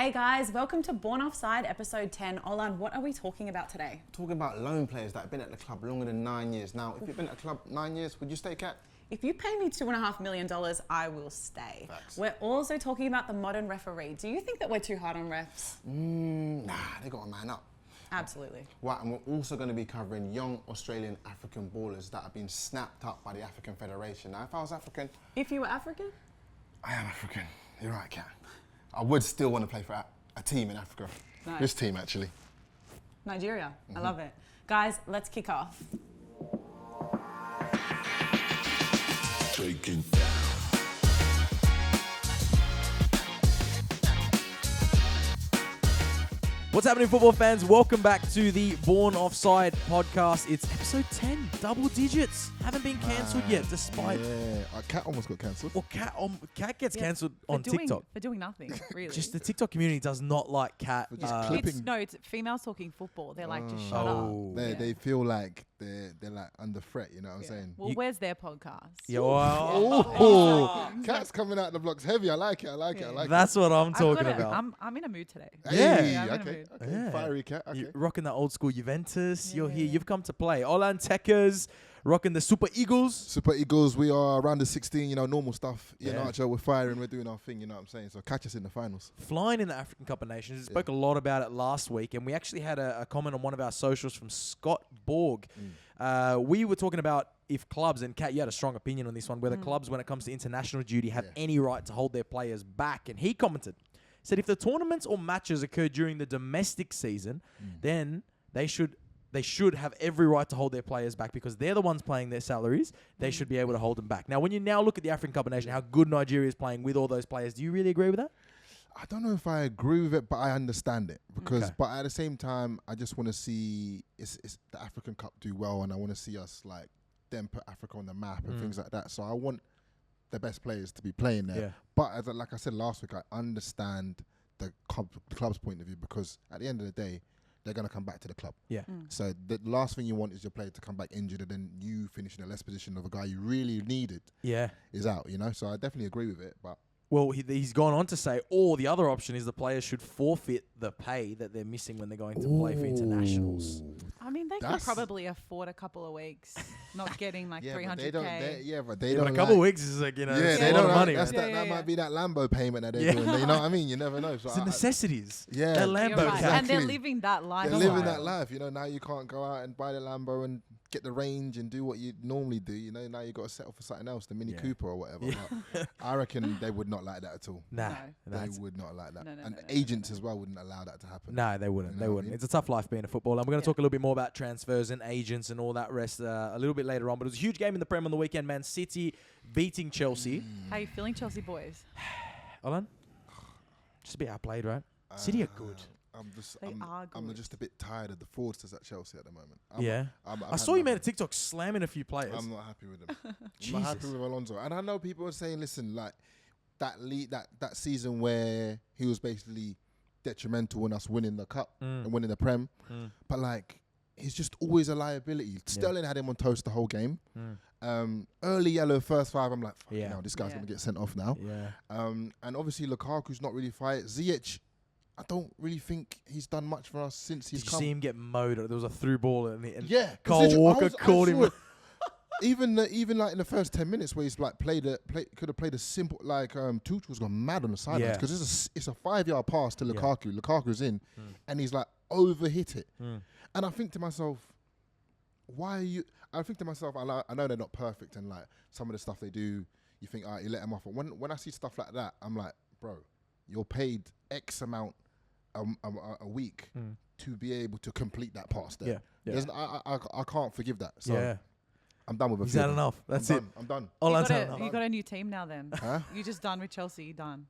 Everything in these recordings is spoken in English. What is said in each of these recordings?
Hey guys, welcome to Born Offside, episode 10. Olan, what are we talking about today? Talking about loan players that have been at the club longer than 9 years. Now, if you've been at the club 9 years, would you stay, Kat? If you pay me $2.5 million, I will stay. Facts. We're also talking about the modern referee. Do you think that we're too hard on refs? Nah, they got to man up. Absolutely. Right, and we're also going to be covering young Australian African ballers that have been snapped up by the African Federation. Now, if I was African... If you were African? I am African. You're right, Kat. I would still want to play for a team in Africa. Nice. This team, actually. Nigeria. I love it. Guys, let's kick off. Taking What's happening, football fans? Welcome back to the Born Offside podcast. It's episode 10, double digits. Haven't been cancelled yet, despite... Yeah, Cat almost got cancelled. Well, Cat gets cancelled on TikTok. For doing nothing, really. Just the TikTok community does not like Cat. just clipping. It's females talking football. They're like, just shut up. They feel like they're like under threat, you know what I'm saying? Well, where's their podcast? Yeah, well, Oh, Cat's coming out the blocks heavy. I like it. that's what I'm talking I've got about. I'm in a mood today. Hey, Yeah, I'm in a okay. mood. Yeah. Fiery Cat. Okay. You're rocking that old school Juventus. You're here. Yeah. You've come to play. OLANTEKKERS, rocking the Super Eagles. Super Eagles, we are around the 16, normal stuff. Yeah. Archer, we're firing, we're doing our thing, you know what I'm saying? So catch us in the finals. Flying in the African Cup of Nations. We spoke a lot about it last week, and we actually had a comment on one of our socials from Scott Borg. We were talking about if clubs, and Kat, you had a strong opinion on this one, whether clubs, when it comes to international duty, have any right to hold their players back. And he commented, said if the tournaments or matches occur during the domestic season, then they should have every right to hold their players back because they're the ones paying their salaries. They should be able to hold them back. Now, when you now look at the African Cup of Nations, how good Nigeria is playing with all those players, do you really agree with that? I don't know if I agree with it, but I understand it because. Okay. But at the same time, I just want to see it's the African Cup do well, and I want to see us then put Africa on the map and things like that. So I want the best players to be playing there. Yeah. But like I said last week, I understand the club's point of view because at the end of the day, they're going to come back to the club. Yeah. So the last thing you want is your player to come back injured and then you finish in a less position of a guy you really needed is out, So I definitely agree with it, but. Well, he's gone on to say, or the other option is the players should forfeit the pay that they're missing when they're going to play for internationals. I mean, they could probably afford a couple of weeks not getting like 300K. But they Yeah, don't. but a couple of weeks is like, they it's a don't lot of like- money. That's Right? that might be that Lambo payment that they're doing. You know what I mean? You never know. So It's the necessities. Yeah. That You're Lambo right. cap. And they're Exactly. living that life. They're living that life. Now you can't go out and buy the Lambo and get the range and do what you normally do. Now you got to settle for something else, the Mini Cooper or whatever. But I reckon they would not like that at all. Nah. They would not like that. No, And agents as well wouldn't allow that to happen. No, they wouldn't. You They know what I wouldn't. mean? It's a tough life being a footballer. And we're going to talk a little bit more about transfers and agents and all that rest a little bit later on. But it was a huge game in the Prem on the weekend, Man City beating Chelsea. How you feeling, Chelsea boys? Olan? Just a bit outplayed, right? City are good. I'm just a bit tired of the fraudsters at Chelsea at the moment. I saw you made a TikTok slamming a few players. I'm not happy with them. I'm not happy with Alonso. And I know people are saying, listen, like that season where he was basically detrimental in us winning the cup and winning the Prem, but he's just always a liability. Sterling had him on toast the whole game. Early yellow, first five. I'm like, this guy's gonna get sent off now. And obviously Lukaku's not really fight. Ziyech, I don't really think he's done much for us since he's Did you come. see him get mowed? There was a through ball and Cole Cole Walker caught him. Even in the first 10 minutes where he's could have played a simple Tuchel's gone mad on the sidelines because it's a 5-yard pass to Lukaku. Lukaku's in, and he's overhit it. And I think to myself, why are you? I think to myself, I know they're not perfect, and some of the stuff they do, you think, all right, you let them off. But when I see stuff like that, I'm like, bro, you're paid X amount a week to be able to complete that pass there. I can't forgive that. So I'm done with it. He's had enough. That's it. I'm done. You got a new team now then. Huh? You're just done with Chelsea. You're done.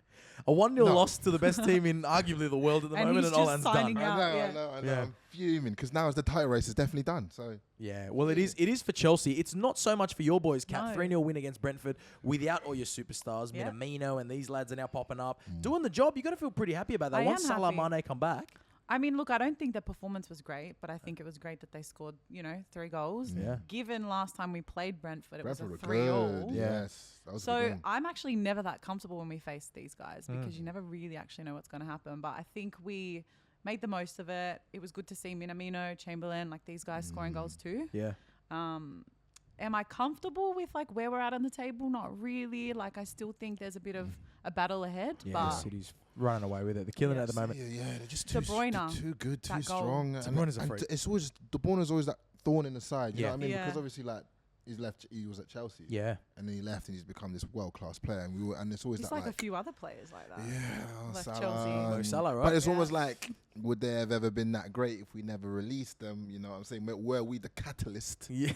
A 1-0 loss to the best team in arguably the world at the And moment, he's and just Olan's done. signing out. I know. I'm fuming because now the title race is definitely done. So Yeah, well, it is for Chelsea. It's not so much for your boys, Kat. No. 3-0 win against Brentford without all your superstars. Yeah. Minamino and these lads are now popping up. Doing the job, you got to feel pretty happy about that. I Once am Salah happy. Mane come back. I mean, look, I don't think the performance was great, but I think it was great that they scored, 3 goals. Yeah. Given last time we played Brentford, it was a Brentford 3-all. good. Yeah. Yes. That was a So good game. I'm actually never that comfortable when we face these guys because you never really actually know what's going to happen. But I think we made the most of it. It was good to see Minamino, Chamberlain, like these guys scoring goals too. Yeah. Am I comfortable with like where we're at on the table? Not really. Like I still think there's a bit of a battle ahead. Yeah, but City's running away with it. They're killing it at the moment. Yeah, they're just De Bruyne, too good, too that goal. strong. De Bruyne's a and freak. it's always De Bruyne's always that thorn in the side. You know what I mean? Yeah. Because obviously, like he was at Chelsea. Yeah. And then he left, and he's become this world-class player. And it's always He's that like a few other players like that. Yeah, Left Salah, Chelsea. Mo Salah, right? But it's Yeah. almost like, would they have ever been that great if we never released them? You know what I'm saying? Were we the catalyst Yeah.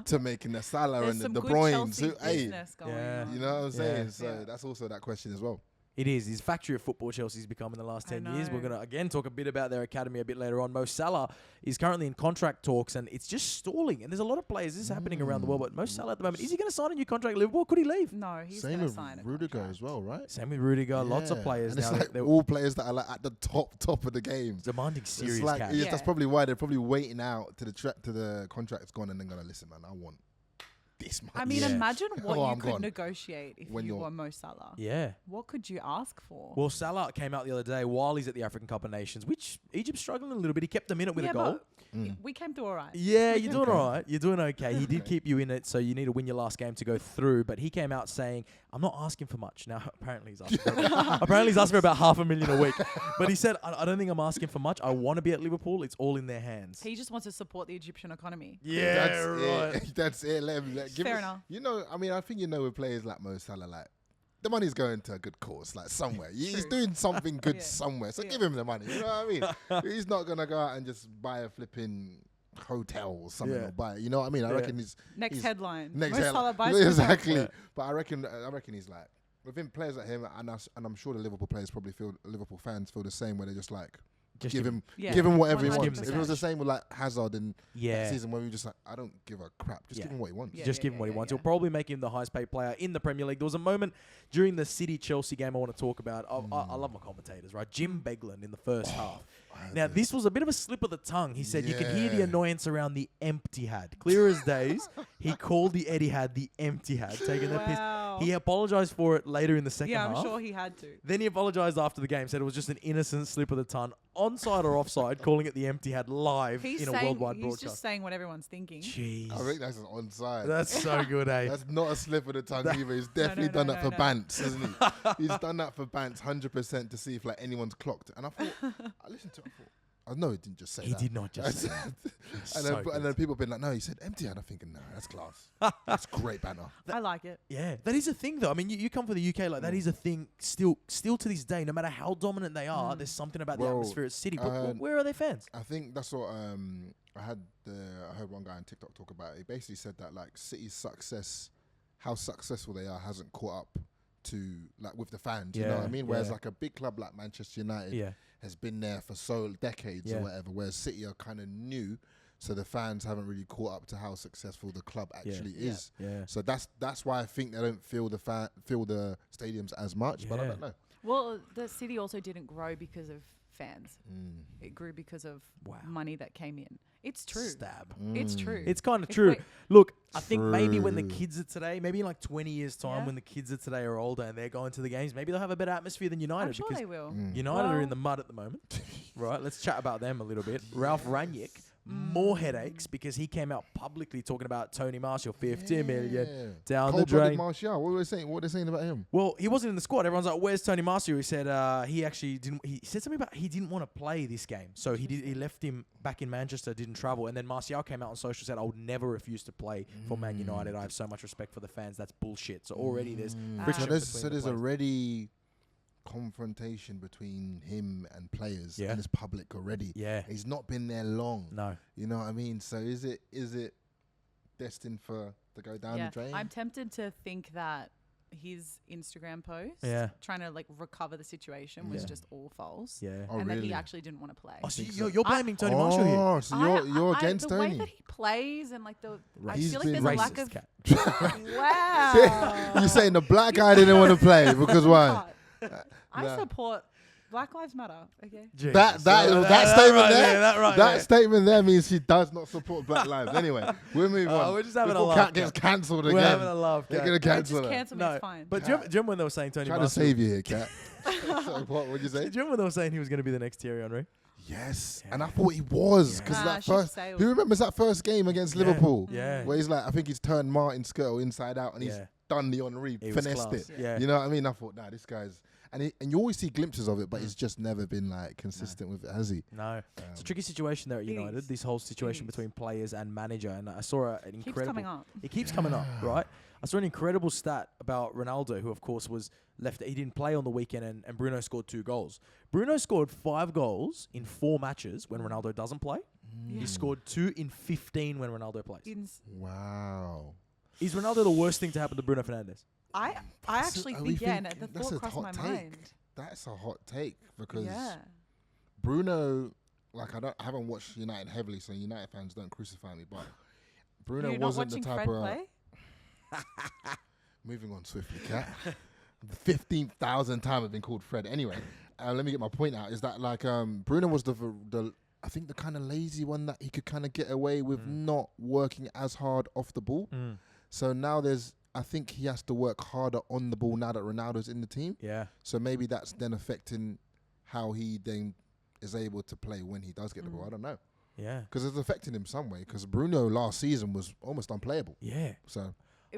to making the Salah There's and some the good Bruyne? Chelsea Hey, business going Yeah. on. you know what I'm saying? Yeah. So Yeah. that's also that question as well. It is. His factory of football Chelsea's become in the last I 10 years. We're know. going to, again, talk a bit about their academy a bit later on. Mo Salah is currently in contract talks, and it's just stalling. And there's a lot of players. This is happening around the world, but Mo Salah at the moment, is he going to sign a new contract at Liverpool? Could he leave? No, he's Same going to with sign a Rudiger contract. as well, right? Same with Rudiger. Lots of Yeah. players and now. it's like they're all players that are like at the top of the game. demanding serious It's like cash. yeah, Yeah. that's probably why they're probably waiting out to the contract's gone and then gonna listen, man. I want this much. I mean, Yeah. imagine what Oh, you I'm could gone. negotiate if When you you're- were Mo Salah. Yeah. What could you ask for? Well, Salah came out the other day while he's at the African Cup of Nations, which Egypt's struggling a little bit. He kept them in it with a goal. but we came through all right. Yeah, you're doing all right. You're doing okay. He did keep you in it, so you need to win your last game to go through. But he came out saying, "I'm not asking for much." Now, apparently he's asking for about $500,000 a week. But he said, "I don't think I'm asking for much. I want to be at Liverpool. It's all in their hands." He just wants to support the Egyptian economy. Yeah, that's right. it. That's it. Give Fair it- enough. You know, I mean, I think with players like Mo Salah, like the money's going to a good cause, like somewhere. He's True. doing something good Yeah. somewhere. So Yeah. give him the money. You know what I mean? He's not gonna go out and just buy a flipping hotel or something Yeah. or buy it. You know what I mean? I Yeah. reckon he's Next he's- headline. next Mo headline. Salah buys hotel. Exactly. Yeah. But I reckon he's like within players like him, and I'm sure the Liverpool players Liverpool fans feel the same, where they're just like. Just Give him Yeah. whatever he 100%. wants. If it was the same with like Hazard in Yeah. that season where we were just like, I don't give a crap. Just Yeah. give him what he wants. Yeah. Just give him what he wants. He'll probably make him the highest paid player in the Premier League. There was a moment during the City-Chelsea game I want to talk about. I love my commentators, right? Jim Beglin in the first half. Now, this was a bit of a slip of the tongue. He said you could hear the Yeah. annoyance around the EMPTYhad. Clear as days, he called the Etihad the EMPTYhad, taking the piss. Wow. He apologised for it later in the second Yeah, half. I'm sure he had to. Then he apologised after the game, said it was just an innocent slip of the tongue. Onside or offside, calling it the EMPTYhad live He's in a saying, worldwide he's broadcast. just saying what everyone's thinking. Jeez. I think that's an onside. That's so good, eh? That's not a slip of the tongue either. He's definitely done that for Bants, hasn't he? He's done that for Bants 100% to see if like anyone's clocked. And I thought, I listened to it. I thought, I know he didn't just say He that. did not just say that. And then people have been like, no, he said empty. And I'm thinking, no, that's class. That's great banner. I like it. Yeah, that is a thing, though. I mean, you come from the UK, like that is a thing. Still to this day, no matter how dominant they are, there's something about the Well, atmosphere at City. Where are their fans? I think that's what I heard one guy on TikTok talk about it. He basically said that like City's success, how successful they are, hasn't caught up to like with the fans. You know what I mean? Whereas like a big club like Manchester United has been there for decades or whatever. Whereas City are kind of new, so the fans haven't really caught up to how successful the club actually is. Yeah. So that's why I think they don't feel the stadiums as much. But I don't know. Well, the city also didn't grow because of fans. It grew because of money that came in. It's true. Stab. It's true. It's kind of If true. we- Look, I think maybe when the True. kids are today, maybe in like 20 years' time, Yeah. when the kids are today are older and they're going to the games, maybe they'll have a better atmosphere than United. I'm sure because they will. United are in Well- the mud at the moment. Right, let's chat about them a little bit. Ralph Rangnick, more headaches because he came out publicly talking about Tony Martial, 50 million down the Cold-blooded drain. Martial. What were they saying? What are they saying about him? Well, he wasn't in the squad. Everyone's like, "Where's Tony Martial?" He said he actually didn't. He said something about he didn't want to play this game, so he left him back in Manchester, didn't travel, and then Martial came out on social said, "I would never refuse to play for Man United. I have so much respect for the fans. That's bullshit." So already there's friction So between the there's players. already confrontation between him and players and his public already. Yeah. He's not been there long. No. You know what I mean? So is it destined to go down the drain? I'm tempted to think that his Instagram post trying to like recover the situation was just all false. Yeah. Oh, and that really? he actually didn't want to play. Oh, so you're blaming Tony Martial here. Oh, so you're against the Tony. way that he plays and like I He's feel like been there's a lack Racist of cat. wow. You're saying the black guy didn't want to play because why? I support Black Lives Matter. Okay. Jesus. That statement right there, that right that there. statement there means she does not support Black Lives. Anyway, we'll move on. We're just having a Before laugh. Cat gets Kat. cancelled We're again. having a laugh. They're Kat. gonna No, cancel just her. cancel me. No, It's fine. but do you remember when they were saying Tony Trying to Marshall? save you here, Cat. What would you say? Do you remember when they were saying he was going to be the next Thierry Henry? Yes, and I thought he was because Nah, that she first. sailed. Who remembers that first game against Liverpool? Yeah. Where he's like, I think he's turned Martin Skirtle inside out and he's Yeah. done the Henry, He was finessed class. it. Yeah. You know what I mean? I thought, nah, this guy's and you always see glimpses of it, but he's just never been like consistent with it, has he? No. It's a tricky situation there at United, Please. this whole situation Please. between players and manager. And I saw an Keeps incredible... coming up. It keeps coming up, right? I saw an incredible stat about Ronaldo, who, of course, was left... He didn't play on the weekend, and Bruno scored 2 goals. Bruno scored 5 goals in 4 matches when Ronaldo doesn't play. He scored 2 in 15 when Ronaldo plays. Wow. Is Ronaldo the worst thing to happen to Bruno Fernandes? I actually Are we think, yeah, thinking- the that's thought a crossed hot my take. mind. That's a hot take because Yeah. Bruno, like I haven't watched United heavily, so United fans don't crucify me. But Bruno You're not wasn't the watching type Fred of. play? Moving on swiftly, Cat. 15,000 time I've been called Fred. Anyway, let me get my point out. Is that like Bruno was the I think the kind of lazy one that he could kind of get away with not working as hard off the ball. So now I think he has to work harder on the ball now that Ronaldo's in the team. Yeah. So maybe that's then affecting how he then is able to play when he does get the ball. I don't know. Yeah. Because it's affecting him some way. Because Bruno last season was almost unplayable. Yeah. So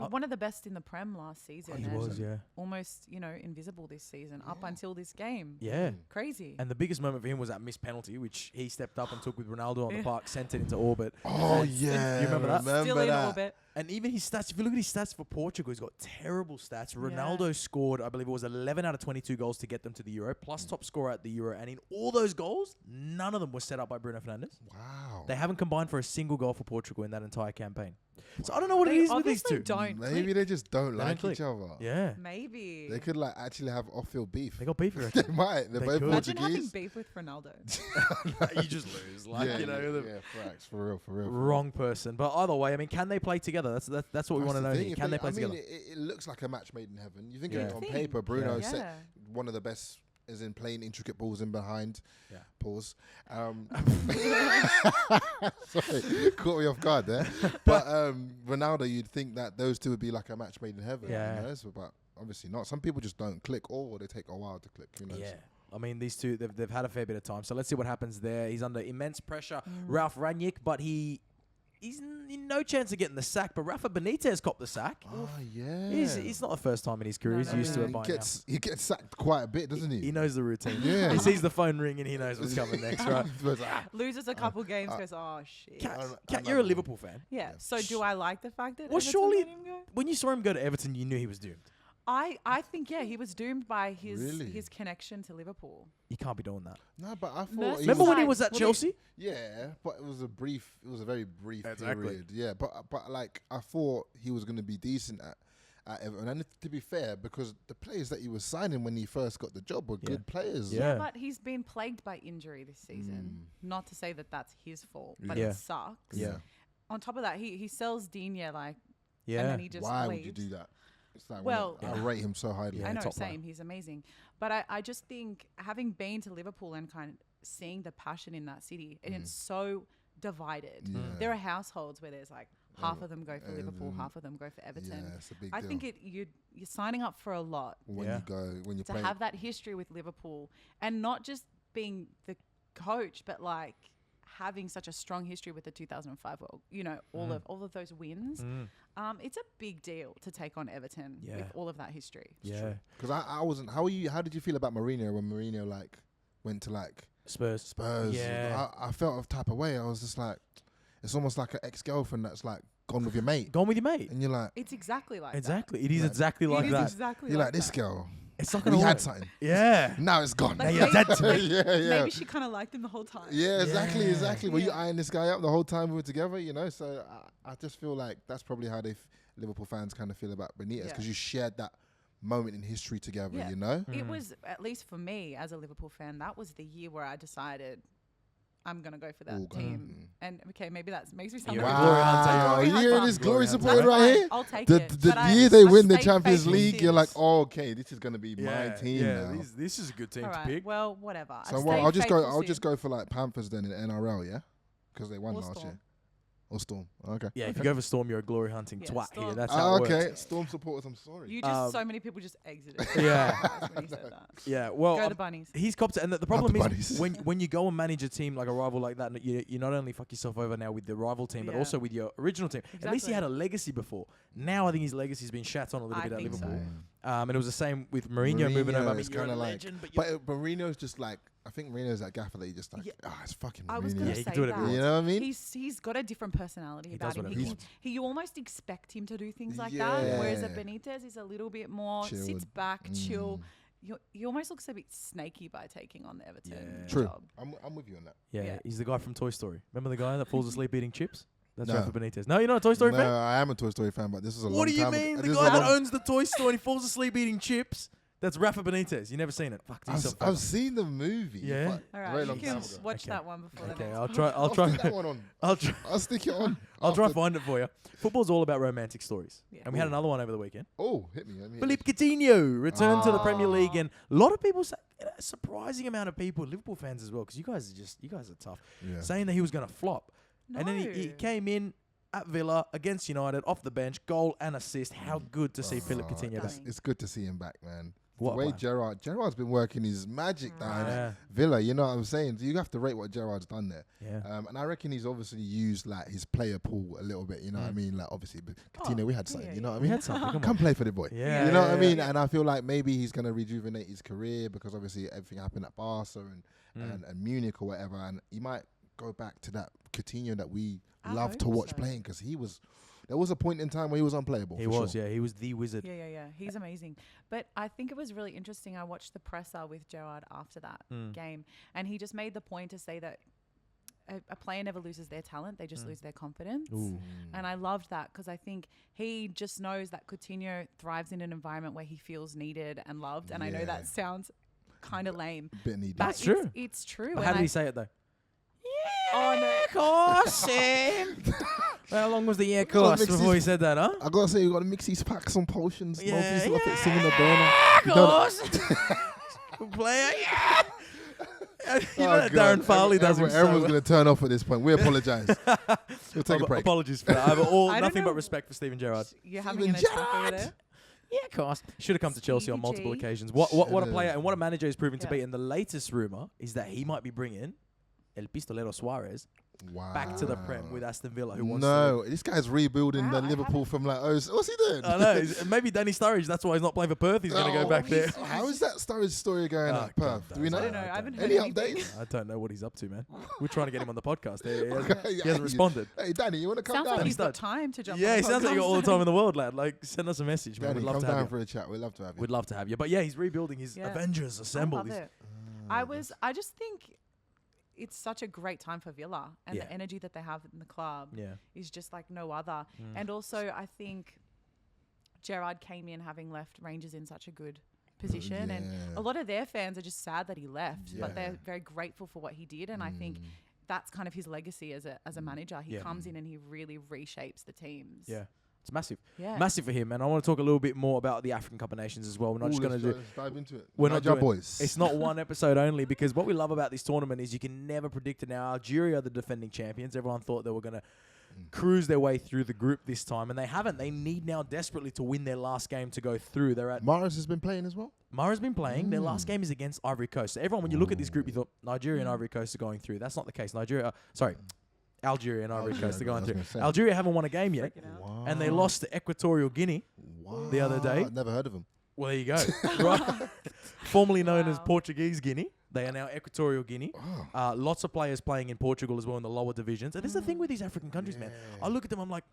One of the best in the Prem last season. He and was, yeah. almost, invisible this season up until this game. Yeah. Crazy. And the biggest moment for him was that missed penalty, which he stepped up and took with Ronaldo on the park, sent it into orbit. Oh And yeah, you remember that? Still in orbit. And even his stats, if you look at his stats for Portugal, he's got terrible stats. Ronaldo scored, I believe it was 11 out of 22 goals to get them to the Euro, plus top scorer at the Euro. And in all those goals, none of them were set up by Bruno Fernandes. Wow. They haven't combined for a single goal for Portugal in that entire campaign. So I don't know what it They is with these obviously two. don't Maybe click. they just don't They like don't each click. other. Yeah. Maybe. They could like actually have off-field beef. They got beef, you They reckon? might. They're They both could. Imagine having Portuguese. beef with Ronaldo. You just lose. Like, yeah, the facts for real, for real. wrong person. But either way, I mean, can they play together? That's what we want to know here. If Can they play together? It looks like a match made in heaven. You think Yeah. of it on Thing. paper, Bruno Yeah. set one of the best is in playing intricate balls in behind. Yeah. Pause. Sorry, caught me off guard there. But Ronaldo, you'd think that those two would be like a match made in heaven. Yeah. You know? But obviously not. Some people just don't click, or they take a while to click. Who knows? Yeah. I mean, these two, they've had a fair bit of time. So let's see what happens there. He's under immense pressure. Ralph Rangnick, but he's in no chance of getting the sack. But Rafa Benitez copped the sack. Oh yeah. He's not the first time in his career. No, He's no, used to no. it by He gets sacked quite a bit, doesn't now. he? He knows the routine. Yeah. He sees the phone ring and he knows what's coming next, right? Loses a couple games, goes, oh, shit. Kat, you're a Liverpool fan. Yeah. So do I like the fact that Well, Everton surely let him go? when you saw him go to Everton, you knew he was doomed. I think, yeah, he was doomed by Really? his connection to Liverpool. You can't be doing that. No, but I thought. Merseyside. Remember when he was at Well, Chelsea? Yeah, but it was a very brief Exactly. period. Yeah, but like I thought he was going to be decent at Everton. And to be fair, because the players that he was signing when he first got the job were good players. Yeah. But he's been plagued by injury this season. Not to say that that's his fault, but Yeah. it sucks. Yeah. On top of that, he sells Digne and Yeah. then he just Why leaves. would you do that? It's like Well- I rate him so highly. Yeah, I know, top player. same. He's amazing. But I just think having been to Liverpool and kind of seeing the passion in that city, and it's so divided. Yeah. There are households where there's like half of them go for Liverpool, half of them go for Everton. Yeah, it's a big I deal. think you're signing up for a lot when Yeah. when you to play. have that history with Liverpool, and not just being the coach, but like having such a strong history with the 2005 World, all of those wins. It's a big deal to take on Everton Yeah. with all of that history. Yeah. Because I wasn't. How did you feel about Mourinho when Mourinho like went to like Spurs. Spurs? Yeah. I felt a type of way. I was just like, it's almost like an ex-girlfriend that's like gone with your mate, Gone with your mate. and you're like, It's exactly like Exactly. It is Like- exactly that. like It is that. exactly you're like this that. girl. It's not We going to had work. something. Yeah. Now it's gone. Like, Now you're dead to me. yeah. Maybe she kind of liked him the whole time. Yeah, exactly, Yeah. exactly. Were you Yeah. eyeing this guy up the whole time we were together? So I just feel like that's probably how Liverpool fans kind of feel about Benitez, Yeah. because you shared that moment in history together. Yeah. You know. It was, at least for me as a Liverpool fan, that was the year where I decided I'm gonna go for that Ooh, team. And okay, maybe that makes me sound You're like a glory hunter, Wow, you're a you hearing hunter. this glory Glory support hunter. right here? I'll take The, it. the But year they I win the stay Champions faithful League, to you're like, this. oh, okay, this is gonna be my team now. This is a good team All to right. pick. Well, whatever. So I've what? stayed I'll just go. faithful I'll to just go for like Panthers then in NRL, yeah, because they won Or last Storm. year. Or Storm. Okay. Yeah, if you go for Storm, you're a glory hunting Yeah, twat Storm. here. That's how it works. Okay. Storm supporters, I'm sorry. You just so many people just exited. Yeah. when you said that. Yeah, well, Go the bunnies. he's copped it, and the problem the is buddies. when you go and manage a team like a rival like that, you not only fuck yourself over now with the rival team, but Yeah. also with your original team. At least he Exactly. had a legacy before. Now I think his legacy's been shat on a little I bit at think so. Liverpool. And it was the same with Mourinho moving over. I mean, is you're a kinda like- legend, but you're But Mourinho's just like, I think Mourinho's that gaffer that he just like, it's fucking I was Mourinho. gonna Yeah, he say can do it that. every You know what I mean? He's got a different personality He about does him. whatever he wants. You almost expect him to do things like that, whereas a Yeah. Benitez is a little bit more Chilled. sits back, chill. He almost looks a bit snaky by taking on the Everton Yeah. True. job. I'm with you on that. yeah, Yeah. he's the guy from Toy Story. Remember the guy that falls asleep eating chips? That's No. Rafa Benitez. No, you're not a Toy Story No, fan? I am a Toy Story fan, but this is a long What do you time mean? ago. The This is guy a that long- owns the toy store and he falls asleep eating chips? That's Rafa Benitez. You never seen it? Fuck, do yourself a I've favour. seen the movie. Yeah? but All a right, very you long can time ago. watch Okay. that one before the Okay, next I'll one. try. I'll Stick try. that one on. I'll try. I'll stick it on. I'll try after- find it for you. Football's all about romantic stories, Yeah. and we had another one over the weekend. Oh, hit me. Let me hear Philippe this. Coutinho returned to the Premier League, and a lot of people say, a surprising amount of people, Liverpool fans as well, because you guys are tough, Yeah. saying that he was going to flop, and then he No. came in at Villa against United off the bench, goal and assist. How good to see Philippe Coutinho back. It's good to see him back, man. What the way one? Gerard's been working his magic down Yeah. at Villa, you know what I'm saying? You have to rate what Gerard's done there. Yeah. And I reckon he's obviously used like his player pool a little bit, you know what I mean? Like obviously, but Coutinho, we had something, you know what I We mean? had something. Come play for the boy. Yeah, You know what I yeah, mean? yeah. And I feel like maybe he's going to rejuvenate his career because obviously everything happened at Barca and Munich or whatever. And he might go back to that Coutinho that we I love to hope watch so. playing because there was a point in time where he was unplayable. He for was, sure. yeah. He was the wizard. Yeah. He's amazing. But I think it was really interesting. I watched the presser with Gerard after that game, and he just made the point to say that a player never loses their talent; they just lose their confidence. Ooh. And I loved that because I think he just knows that Coutinho thrives in an environment where he feels needed and loved. And I know Yeah. that sounds kind of lame, Bit needy. but That's true. It's true. But and how did I- he say it though? Oh no! Of course, Sam. How long was the year Gotta cost mix before he these- said that, huh? I gotta say, you gotta mix these packs on potions. Yeah, No piece of it, yeah, singing the burner. Of You don't- course. Good player, yeah. You know that Oh, God. Darren Farley does him Everyone's so gonna turn off at this point. We apologise. We'll take a break. Apologies for that. I have all I don't nothing know. but respect for Steven Gerrard. You're having an Steven attack over Gerrard! there. Yeah, of course. Should have come to Chelsea on Stevie multiple G. occasions. What a Should've. player and what a manager he's proven to Yeah. be. And the latest rumor is that he might be bringing El Pistolero Suarez Wow. back to the Prem with Aston Villa, who wants No, this guy's rebuilding Wow, the I Liverpool from like, what's he doing? to. I know. Maybe Danny Sturridge. That's why he's not playing for Perth. He's going to go back there. How is that Sturridge story going Oh, at God, Perth? Do we know? I don't know. I haven't heard Any anything. updates? I don't know what he's up to, man. We're trying to get him on the podcast. He Sounds hasn't, he hasn't responded. Hey, Danny, you want to come Sounds down? like he's got Stud. time to jump. Yeah, on he the sounds like you got all the podcast. time in the world, lad. Like, send us a message, man. Danny, We'd love come to have down you. for a chat. We'd love to have you. We'd love to have you. But yeah, he's rebuilding his Yeah. Avengers I Assemble. love it. I just think it's such a great time for Villa, and Yeah. the energy that they have in the club Yeah. is just like no other. And also, I think Gerard came in having left Rangers in such a good position, and Yeah. a lot of their fans are just sad that he left, but Yeah. they're very grateful for what he did, and I think that's kind of his legacy as a manager. He Yeah. comes in and he really reshapes the teams. Yeah. It's massive. Yeah. Massive for him. And I want to talk a little bit more about the African Cup of Nations as well. We're not just going to do... Let's dive into it. We're not Niger doing, boys. It's not one episode only, because what we love about this tournament is you can never predict it. Now, Algeria are the defending champions. Everyone thought they were going to cruise their way through the group this time, and they haven't. They need now desperately to win their last game to go through. They're at... Mahrez has been playing as well. Mara's been playing. Their last game is against Ivory Coast. So everyone, when you look at this group, you thought Nigeria and Ivory Coast are going through. That's not the case. Algeria and Ivory Coast are going I was through. gonna say. Algeria haven't won a game yet, and they lost to Equatorial Guinea the other day. I've never heard of him. Well, there you go. Right. Formerly known as Wow. Portuguese Guinea. They are now Equatorial Guinea. Lots of players playing in Portugal as well in the lower divisions. And this is the thing with these African countries, man. I look at them, I'm like,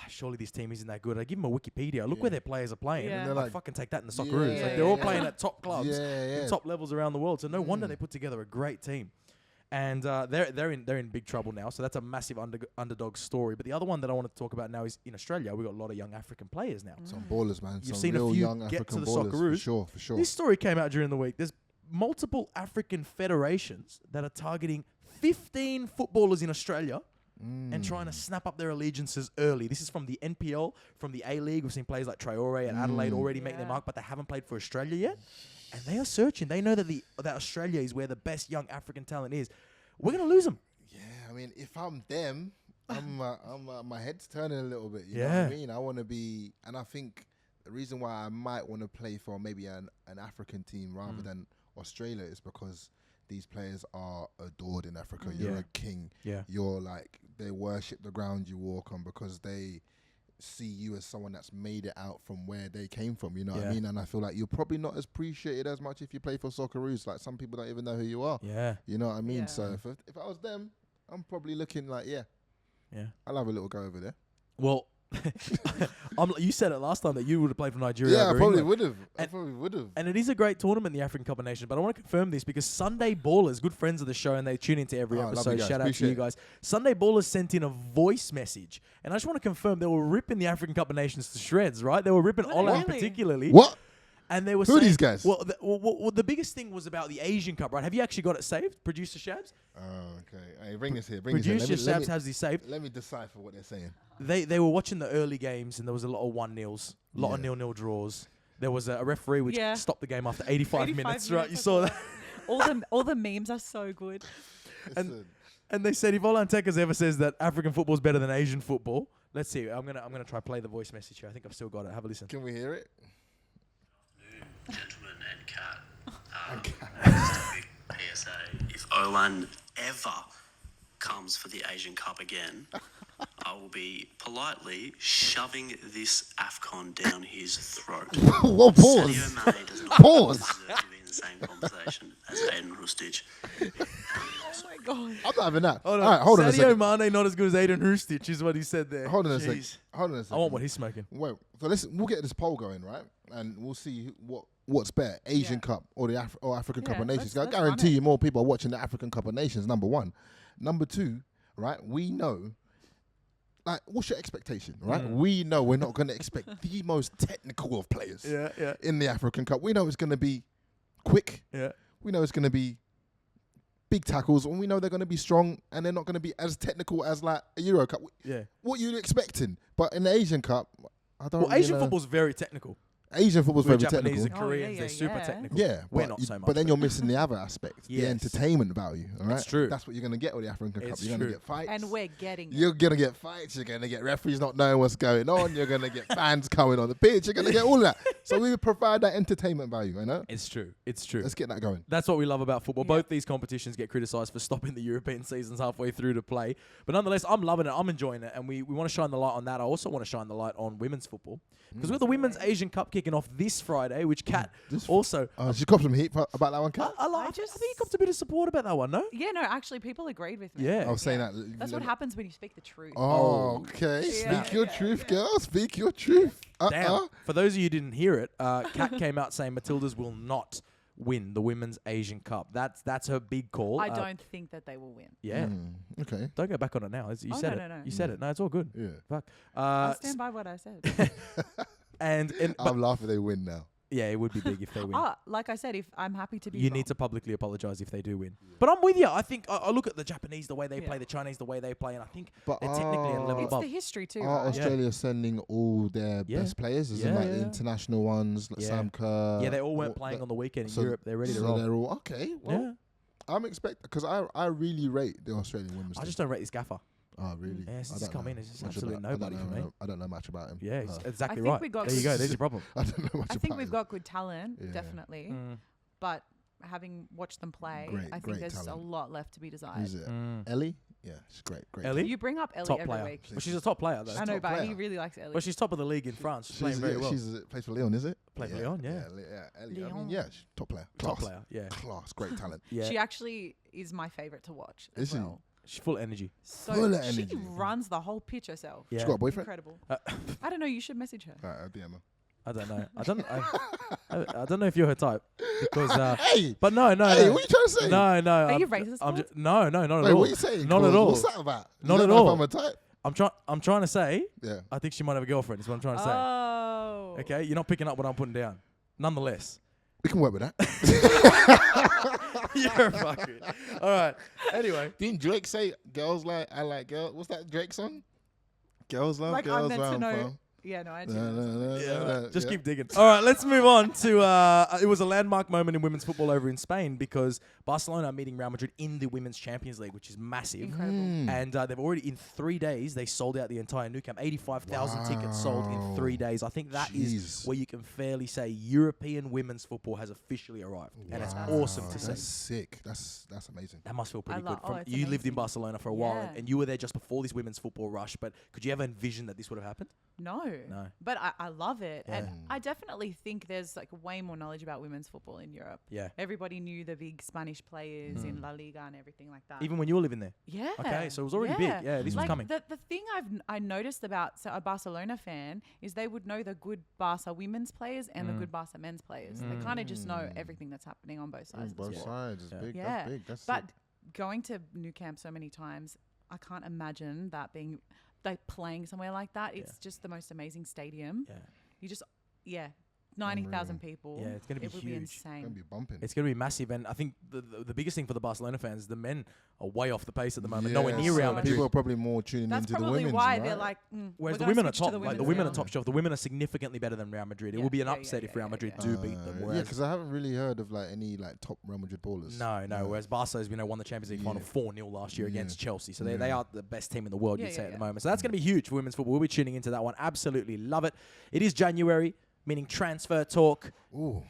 surely this team isn't that good. I give them a Wikipedia. Look where their players are playing. Yeah. And They're they're like- fucking take that in the Socceroos. Yeah, Like, they're all yeah. playing at top clubs, Yeah. in top levels around the world. So no wonder they put together a great team. And they're in big trouble now. So that's a massive underdog story. But the other one that I want to talk about now is in Australia. We've got a lot of young African players now. Some ballers, man. You've Some seen a real few young get to African the ballers. Socceroos. For sure. This story came out during the week. There's multiple African federations that are targeting 15 footballers in Australia and trying to snap up their allegiances early. This is from the NPL, from the A-League. We've seen players like Traore and Adelaide already make their mark, but they haven't played for Australia yet. And they are searching. They know that that Australia is where the best young African talent is. We're going to lose them. Yeah, I mean, if I'm them, my head's turning a little bit. You know what I mean? I want to be, and I think the reason why I might want to play for maybe an African team rather than Australia is because these players are adored in Africa. You're a king. Yeah. You're like, they worship the ground you walk on because they see you as someone that's made it out from where they came from. You know what I mean? And I feel like you're probably not as appreciated as much if you play for Socceroos. Like, some people don't even know who you are. Yeah. You know what I mean? Yeah. So if I was them, I'm probably looking like, I'll have a little go over there. Well, you said it last time that you would have played for Nigeria. Yeah, I probably would have. And it is a great tournament, the African Cup of Nations. But I want to confirm this because Sunday Ballers, good friends of the show, and they tune into every episode. Shout out to you guys. Sunday Ballers sent in a voice message, and I just want to confirm they were ripping the African Cup of Nations to shreds, right? They were ripping Olan particularly. What? And they were Who saying, are these guys? Well, the biggest thing was about the Asian Cup, right? Have you actually got it saved, Producer Shabs? Oh, okay. Hey, bring this here. Producer Shabs has this saved. Let me decipher what they're saying. They were watching the early games, and there was a lot of 1-0s, a lot of 0-0 draws. There was a referee which stopped the game after 85 minutes, right? You saw that? All the memes are so good. And they said if OLANTEKKERS ever says that African football is better than Asian football, let's see. I'm gonna try play the voice message here. I think I've still got it. Have a listen. Can we hear it? Gentlemen and Kat, just a big PSA. If Olan ever comes for the Asian Cup again, I will be politely shoving this AFCON down his throat. Whoa, pause. Sadio Mane does not Pause. deserve to be in the same conversation as Aiden Rustich. Oh my God. I'm not having that. Hold on. All right, hold on a second. Sadio Mane not as good as Aiden Rustich is what he said there. Hold on a second. I want what he's smoking. Wait, so we'll get this poll going, right? And we'll see what's better, Asian Cup or the African Cup of Nations. I guarantee you more people are watching the African Cup of Nations, number one. Number two, right, we know, like, what's your expectation, right? We know we're not going to expect the most technical of players in the African Cup. We know it's going to be quick. Yeah. We know it's going to be big tackles, and we know they're going to be strong, and they're not going to be as technical as, like, a Euro Cup. Yeah. What are you expecting? But in the Asian Cup, I don't really Asian football's very technical. Asian football's very Japanese technical. and Koreans, they're super technical. Yeah, we're not so much. But then you're missing the other aspect, the entertainment value. All right, that's true. That's what you're going to get with the African Cup. You're going to get fights, and we're getting. You're going to get fights. You're going to get referees not knowing what's going on. You're going to get fans coming on the pitch. You're going to get all of that. So we provide that entertainment value. You know, it's true. It's true. Let's get that going. That's what we love about football. Both these competitions get criticised for stopping the European seasons halfway through to play, but nonetheless, I'm loving it. I'm enjoying it, and we want to shine the light on that. I also want to shine the light on women's football because with the Women's Asian Cup kicking off this Friday, which Kat also. She copped some heat about that one, Kat. I think you copped a bit of support about that one, no? Yeah, no, actually, people agreed with me. Yeah, I was saying that. That's what happens when you speak the truth. Oh, okay. Speak your truth, girl. Speak your truth. Damn. For those of you who didn't hear it, Kat came out saying Matildas will not win the Women's Asian Cup. That's her big call. I don't think that they will win. Yeah. Okay. Don't go back on it now. You said it. No. You said it. No, it's all good. Yeah. Fuck. I'll stand by what I said. and I'm laughing they win now. Yeah, it would be big if they win. Like I said, if I'm happy to be You wrong. need to publicly apologise if they do win. Yeah. But I'm with you. I think I look at the Japanese, the way they play, the Chinese, the way they play, and I think they're technically at a level above. It's the history too, Are right? Australia sending all their best players? Is it like the international ones, like Sam Kerr? Yeah, they all weren't playing on the weekend in Europe. They're ready to roll. They're all okay. Well, I'm expecting, because I really rate the Australian women's team. I just don't rate this gaffer. Oh, really? Yeah, he's just come in. It's just absolute nobody for me. I don't know much about him. Yeah, exactly right. There you go. There's your problem. I don't know much about him. I think we've got good talent, definitely. But having watched them play, I think there's a lot left to be desired. Who's it? Ellie? Yeah, she's great. Ellie? You bring up Ellie top every player. week. Well, she's a top player, though. I know, but he really likes Ellie. Well, she's top of the league in France. She's playing very well. She's plays for Lyon, is it? Played for Lyon, yeah. Ellie. I mean, she's top player. Top player, yeah. Class, great talent. Yeah. She actually is my favourite to watch as well. She's full of energy. So full of she energy. runs the whole pitch herself. Yeah. She got a boyfriend? Incredible. I don't know. You should message her. Alright, DM her. I don't know. I don't know if you're her type because. Hey. But no. Hey, what are you trying to say? No. Are you racist? No, not at all. Wait, what are you saying? Not at all. What's that about? Not at all. I'm a type. I'm trying to say. Yeah. I think she might have a girlfriend. Is what I'm trying to say. Oh. Okay, you're not picking up what I'm putting down. Nonetheless, We can work with that. You're fucking. All right. Anyway. Didn't Drake say girls like I like girls? What's that Drake song? Girls love Like, I'm girls meant to round know. fam. Yeah, no, I do. Yeah, just keep digging. All right, let's move on to. It was a landmark moment in women's football over in Spain because Barcelona are meeting Real Madrid in the Women's Champions League, which is massive. Incredible. And they've already, in 3 days, they sold out the entire Nou Camp. 85,000 tickets sold in 3 days. I think that is where you can fairly say European women's football has officially arrived. And it's awesome to see. That's sick. That's amazing. That must feel pretty good. Oh, it's You lived in amazing. Barcelona for a while, Yeah. and you were there just before this women's football rush. But could you ever envision that this would have happened? No. No. But I love it. Yeah. And I definitely think there's like way more knowledge about women's football in Europe. Yeah. Everybody knew the big Spanish players in La Liga and everything like that. Even when you were living there? Yeah. Okay, so it was already big. Yeah, this was like coming. The thing I noticed about a Barcelona fan is they would know the good Barca women's players and the good Barca men's players. They kind of just know everything that's happening on both sides. of the Both sport. sides is big. Yeah. That's big. That's But sick. going to Nou Camp so many times, I can't imagine that being like playing somewhere like that. It's just the most amazing stadium. Yeah. You just 90,000 people. Yeah, it's gonna be it would huge. be It's insane. gonna be bumping. It's going to be massive, and I think the biggest thing for the Barcelona fans is the men are way off the pace at the moment, nowhere near so Real much. Madrid. People are probably more tuning That's into the probably women's. why right? they're like. Whereas we're the gonna women are switch to top, like the women's women now. are top shelf. The women are significantly better than Real Madrid. It will be an upset if Real Madrid do beat them. yeah, Whereas because I haven't really heard of like any like top Real Madrid ballers. no. Whereas Barca, as we know, won the Champions League final 4-0 last year against Chelsea. So they are the best team in the world, you'd say, at the moment. So that's going to be huge for women's football. We'll be tuning into that one. Absolutely love it. It is January, meaning transfer talk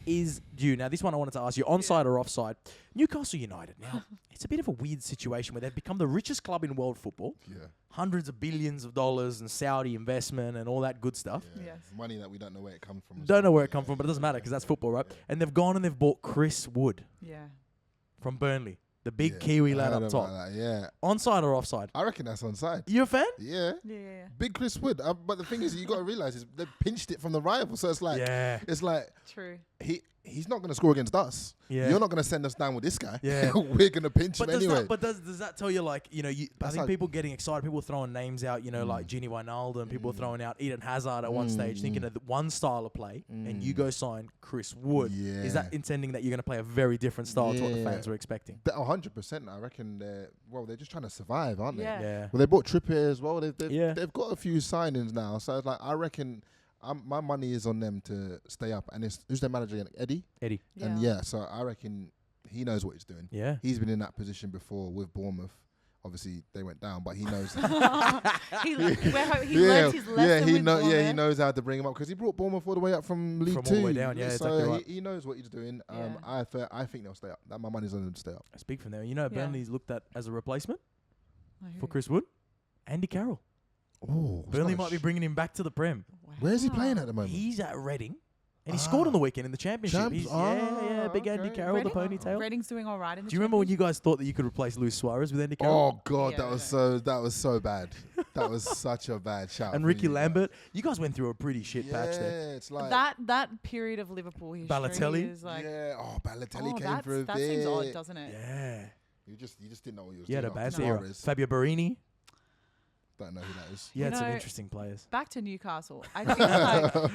is due. Now, this one I wanted to ask you, onside or offside? Newcastle United. Now, it's a bit of a weird situation where they've become the richest club in world football. Yeah. Hundreds of billions of dollars and Saudi investment and all that good stuff. Yes. Money that we don't know where it comes from. Don't know where it comes from, but it doesn't matter because that's football, right? And they've gone and they've bought Chris Wood Yeah. from Burnley, the big Yeah, Kiwi I lad heard up about top. that, yeah. Onside or offside? I reckon that's onside. You a fan? Yeah. Yeah. Big Chris Wood. But the thing is, you got to realize is they pinched it from the rival. So it's like, it's like True. he's not going to score against us. Yeah. You're not going to send us down with this guy. Yeah. We're going to pinch him But anyway. does that tell you, like, you know, I That's think like- people getting excited, people throwing names out, you know, like Gini Wijnaldum, and people throwing out Eden Hazard at one stage, thinking of one style of play, and you go sign Chris Wood. Yeah. Is that intending that you're going to play a very different style to what the Yeah. fans were expecting? 100%. I reckon they're just trying to survive, aren't they? Yeah. Yeah. Well, they bought Trippier as well. They've Yeah. got a few signings now. So it's like, I reckon my money is on them to stay up. And who's their manager again? Eddie? Eddie. And yeah, so I reckon he knows what he's doing. Yeah. He's been in that position before with Bournemouth. Obviously, they went down, but he knows. He learned his lesson with Bournemouth. he knows how to bring him up because he brought Bournemouth all the way up from League From Two. all the way down, yeah, so exactly right. he knows what he's doing. Yeah. I think they'll stay up. My money's on them to stay up. It's big from there. You know, Yeah. Burnley's looked at as a replacement Oh, for Chris Wood. Andy Carroll. Oh, Burnley might be bringing him back to the Prem. Where's he playing at the moment? He's at Reading. And he scored on the weekend in the championship. Champs? He's, big Andy okay. Carroll, the ponytail. Reading's doing all right in the Do you remember when you guys thought that you could replace Luis Suarez with Andy Carroll? Oh God, Yeah, that was so bad. That was such a bad shout. And from Ricky you guys. Lambert? You guys went through a pretty shit patch Yeah, there. it's like that period of Liverpool history Balotelli? is like Balotelli came for a that bit. seems odd, doesn't it? Yeah. You just didn't know what you was You had a doing. bad after era. Suarez. Fabio Barini. Don't know who that is. You had some know, interesting players. Back to Newcastle. I think like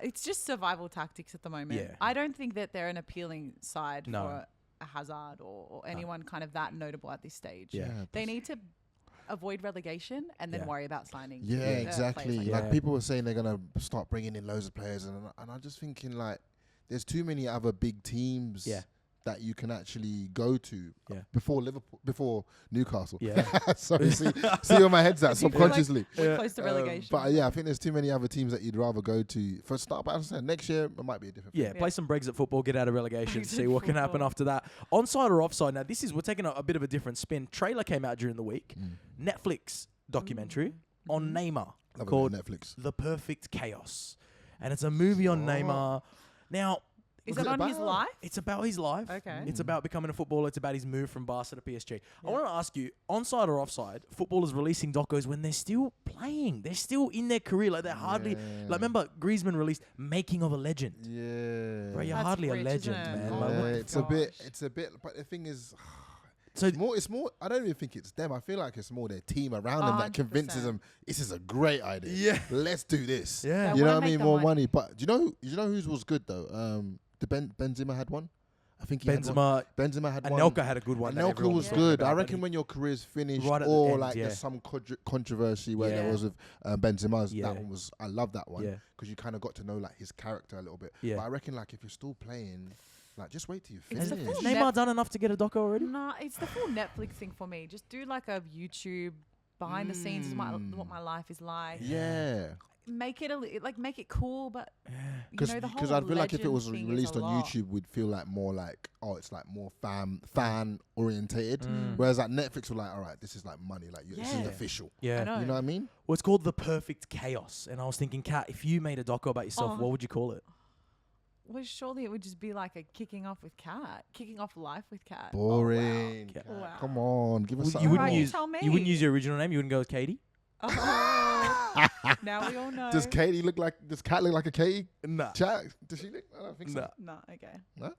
it's just survival tactics at the moment. Yeah. I don't think that they're an appealing side No. for a Hazard or anyone kind of that notable at this stage. Yeah. They need to avoid relegation and then Yeah. worry about signing. Yeah, exactly. players Like Yeah. people were saying they're gonna start bringing in loads of players, and I'm just thinking like, there's too many other big teams Yeah. that you can actually go to Yeah. before Newcastle. Yeah. Sorry, see where my head's at You feel like subconsciously. we're close to relegation. But I think there's too many other teams that you'd rather go to for start. But as I said, next year it might be a different. Yeah, play some Brexit football, get out of relegation, Brexit see what can happen football. after that. Onside or offside? Now, we're taking a bit of a different spin. Trailer came out during the week. Netflix documentary on Neymar Love it, called Netflix. The Perfect Chaos. And it's a movie on Neymar. Now, Is What's it it on his about? life? it's about his life. Okay. It's about becoming a footballer. It's about his move from Barca to PSG. I want to ask you, onside or offside, footballers releasing docos when they're still playing. They're still in their career. Like, they're hardly... Like, remember, Griezmann released Making of a Legend. Yeah. Bro, you're That's hardly rich, a legend, isn't it? man. Oh Like, Yeah, my it's a bit. But the thing is, so it's more. I don't even think it's them. I feel like it's more their team around them that 100%. convinces them. This is a great idea. Yeah. Let's do this. Yeah. You know wanna what I make mean? the More money. money. But do you know whose was good though? Benzema had one. I think Benzema had one. Anelka had a good one. that Anelka everyone was talking good. about, I but reckon when your career's finished, Right at the or end, like yeah. there's some controversy where there Yeah. was with Benzema's. Yeah. That one was. I love that one Yeah. because you kind of got to know like his character a little bit. Yeah. But I reckon like if you're still playing, like just wait till you It's finish. the Has full Neymar done enough to get a doco already? Nah, it's the full Netflix thing for me. Just do like a YouTube behind the scenes is what my life is like. Yeah. Make it make it cool, but Because the whole I feel like if it legend was thing is released a on lot. YouTube, we'd feel like more like, oh, it's like more fan orientated. Mm. Whereas like Netflix were like, all right, this is like money, like this is Yeah. official. Yeah. I know. You know what I mean? Well, it's called The Perfect Chaos. And I was thinking, Kat, if you made a doco about yourself, Oh. what would you call it? Well, surely it would just be like a kicking off life with Cat. Boring. Okay. Wow. Come on, give us You something. wouldn't Alright, use tell me. you wouldn't use your original name. You wouldn't go with Katie. Oh. Now we all know. Does Katie look like? Does Kat look like a Katie? Nah. Chat? Does she look? I don't think so. Nah. No, okay. No?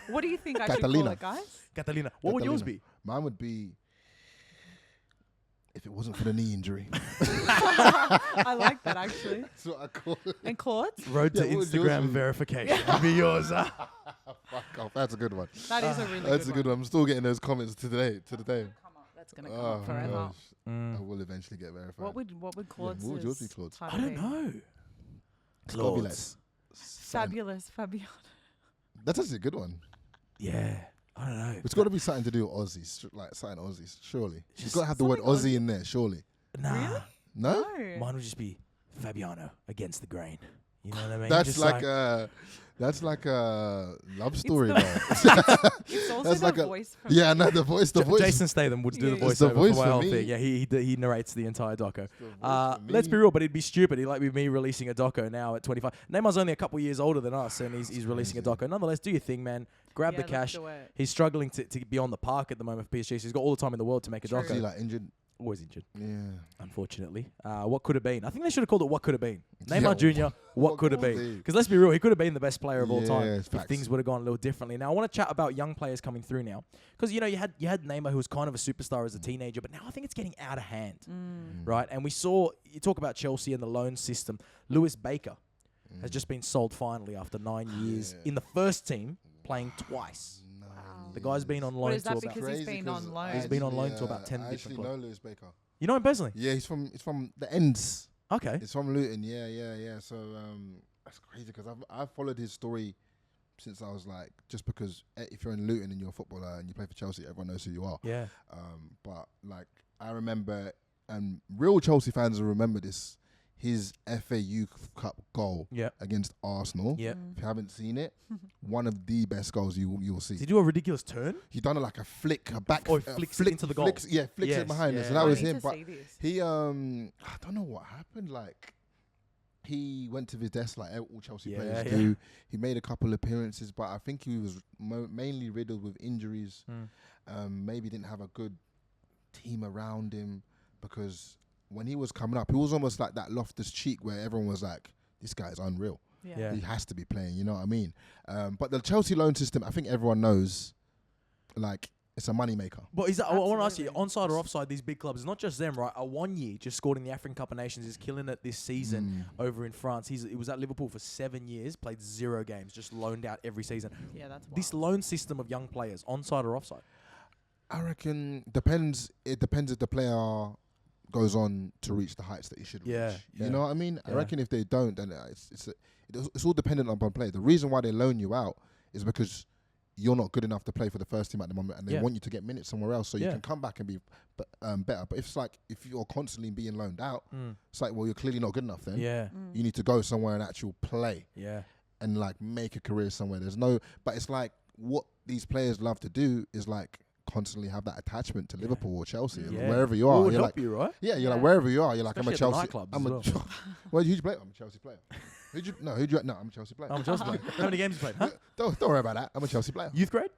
What do you think I should Catalina. call it, guys? Catalina. What would yours Catalina. be? Mine would be. If it wasn't for the knee injury, I like that actually. that's what I call it. And Claude's? Road to Yeah, what would yours Instagram be? verification. That'd be yours. Fuck off. That's a good one. That is a really That's a good good one. I'm still getting those comments today. To the day. Come on, that's gonna come up forever. gosh. Mm. I will eventually get verified. What would Claude's what would yours be, Claude? I don't know. It's gotta be like Claudes. Fabulous, Fabian. That's actually a good one. Yeah. I don't know. It's got to be something to do with Aussies, like something Aussies, surely. You've Just got to have the word something Aussie in there, surely. Nah. No? No. Mine would just be Fabiano against the grain. You know what I mean? That's Just like a love story, the- bro. It's also That's the like a- voice from Yeah, no, the voice. Jason Statham would do the Yeah. voiceover It's the voice for my for whole me. thing. Yeah, he narrates the entire doco. for Let's be me. real, but it'd be stupid. It'd like be me releasing a doco now at 25. Neymar's only a couple years older than us, and he's releasing a doco. Nonetheless, do your thing, man. Grab the let's cash. do it. He's struggling to be on the park at the moment for PSG. So he's got all the time in the world to make a True. Is he doco. like injured? Always injured, Yeah. unfortunately. What could have been? I think they should have called it What Could Have Been. Yeah, Neymar Jr., What what Could Have could Been. be? Because let's be real, he could have been the best player of all time Yeah, if facts. things would have gone a little differently. Now, I want to chat about young players coming through now. Because, you had Neymar, who was kind of a superstar as a teenager, but now I think it's getting out of hand, right? And we saw, you talk about Chelsea and the loan system. Lewis Baker has just been sold finally after 9 years in the first team, playing twice. The guy's been on loan is to that about... because he's been on loan? He's been on loan to about 10 I different actually know clubs. Lewis Baker. You know him personally? Yeah, it's from the ends. Okay. It's from Luton. Yeah. So that's crazy because I've followed his story since I was like, just because if you're in Luton and you're a footballer and you play for Chelsea, everyone knows who you are. Yeah. But like I remember, and real Chelsea fans will remember this. His FA Youth Cup goal against Arsenal. Yeah. If you haven't seen it, one of the best goals you'll see. Did he do a ridiculous turn? He done it like a flick, a back. Or he flicks it into the goal. Flicks Yes, it behind us. yeah. So that I was need him. to But see this. he, I don't know what happened. Like, he went to his desk like all Chelsea players do. He made a couple appearances, but I think he was mainly riddled with injuries. Maybe didn't have a good team around him because when he was coming up, he was almost like that Loftus Cheek where everyone was like, this guy is unreal. Yeah. He has to be playing, you know what I mean? But the Chelsea loan system, I think everyone knows, like, it's a money maker. But is that? I want to ask you, Absolutely. onside or offside? These big clubs, it's not just them, right? A 1 year just scored in the African Cup of Nations, is killing it this season over in France. He was at Liverpool for 7 years, played 0 games, just loaned out every season. Yeah, that's wild. This loan system of young players, onside or offside? I reckon depends. It depends if the player goes on to reach the heights that he should Yeah, reach. yeah. You know what I mean? Yeah. I reckon if they don't, then it's all dependent upon play. The reason why they loan you out is because you're not good enough to play for the first team at the moment, and they want you to get minutes somewhere else so you can come back and be better. But if you're constantly being loaned out, it's like, well, you're clearly not good enough then. Yeah. You need to go somewhere and actually play Yeah. and like make a career somewhere. But it's like what these players love to do is like constantly have that attachment to Liverpool or Chelsea, Yeah. wherever you Well, are. it would you're help like, you, right? yeah, you're like Yeah. wherever you are. You're like, Especially I'm a at the Chelsea. nightclubs I'm as a. Well, who'd you play? I'm a Chelsea player. No, I'm a Chelsea player. I'm just like, how many games you played? Huh? Don't worry about that. I'm a Chelsea player. Youth grade?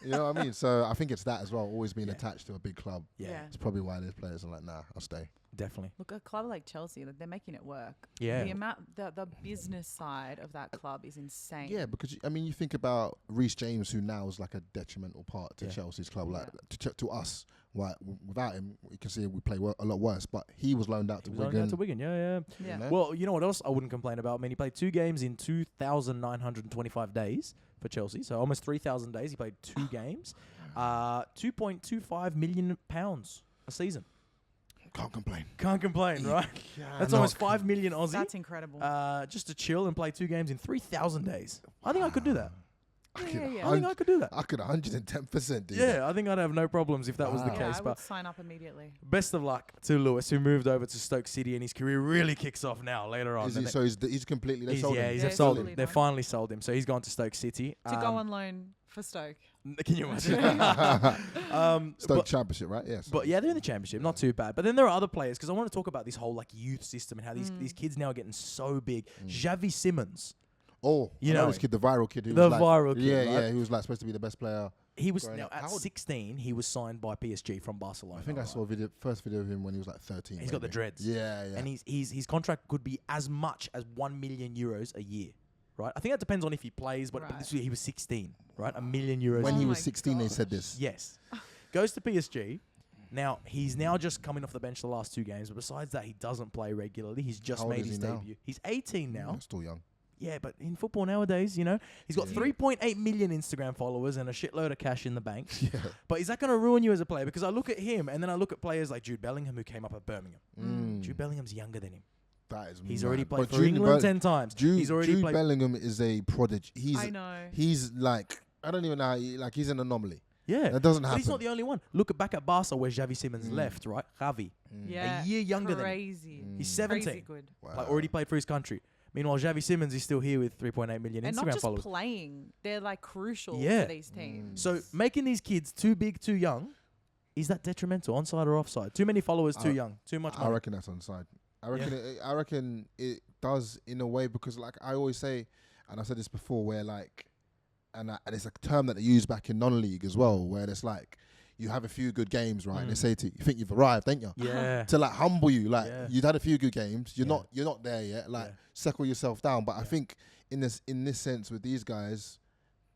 You know what I mean? So I think it's that as well. Always being attached to a big club. Yeah. It's probably why these players are like, nah, I'll stay. Definitely. Look, a club like Chelsea, they're making it work. Yeah. The business side of that club is insane. Yeah, because you think about Reece James, who now is like a detrimental part to Chelsea's club, like to us. Right, without him, you can see we play a lot worse. But he was loaned out to Wigan. Yeah. You know? Well, you know what else I wouldn't complain about? I mean, he played 2 games in 2,925 days for Chelsea, so almost 3,000 days. He played 2 games, £2.25 million a season. Can't complain. Can't complain, right? That's almost 5 million Aussie. That's incredible. Just to chill and play 2 games in 3,000 days. I think I could do that. I I think I could do that. I could 110% do that. Yeah, I think I'd have no problems if that was the Wow. Yeah, case. I would But sign up immediately. best of luck to Lewis, who moved over to Stoke City, and his career really kicks off now later on. Is he, so he's completely. They He's, sold yeah, him. he's Yeah, sold totally him. They done. finally sold him, so he's gone to Stoke City. To go on loan for Stoke. Can you imagine? Stoke Championship, right? Yes. But yeah, they're in the Championship, not too bad. But then there are other players, because I want to talk about this whole like youth system and how these kids now are getting so big. Xavi Simons. Oh, You I know know this kid, the viral kid. Who the was like, viral kid, Yeah, right? yeah. He was like supposed to be the best player. He was Growing now up. at How old- 16. He was signed by PSG from Barcelona. I think I saw a first video of him when he was like 13. He's got the maybe. dreads. Yeah, yeah. And his contract could be as much as €1 million a year, right? I think that depends on if he plays, but Right. this year he was 16, right? €1 million. when Oh he my was 16, they gosh. said this. Yes. Goes to PSG. Now, he's now just coming off the bench the last 2 games, but besides that, he doesn't play regularly. He's just How old made is his he now? debut. He's 18 now. Still young. Yeah, but in football nowadays, you know, he's got Yeah. 3.8 million Instagram followers and a shitload of cash in the bank. Yeah. But is that going to ruin you as a player? Because I look at him and then I look at players like Jude Bellingham, who came up at Birmingham. Jude Bellingham's younger than him. That is He's mad. already played But for England Bell- 10 times. Jude, He's already Jude played. Bellingham is a prodigy. I know. He's like, I don't even know. Like he's an anomaly. Yeah. That doesn't But he's happen. not the only one. Look back at Barca where Xavi Simons left, right? Javi. Yeah. A year younger than him. Crazy. He's Crazy 17. good. Wow. Like, already played for his country. Meanwhile, Xavi Simons is still here with 3.8 million And Instagram not just followers. playing. They're like crucial Yeah. for these teams. So making these kids too big, too young, is that detrimental? Onside or offside? Too many followers, too young, too much I money. reckon that's onside. I reckon it does in a way because like I always say, and I said this before, where like, and it's a term that they use back in non-league as well, where it's like you have a few good games, right? And they say to you, you think you've arrived, don't you? Yeah. To like humble you, like Yeah. you've had a few good games, you're Yeah. not there yet. Like Yeah. settle yourself down. But I think in this sense with these guys,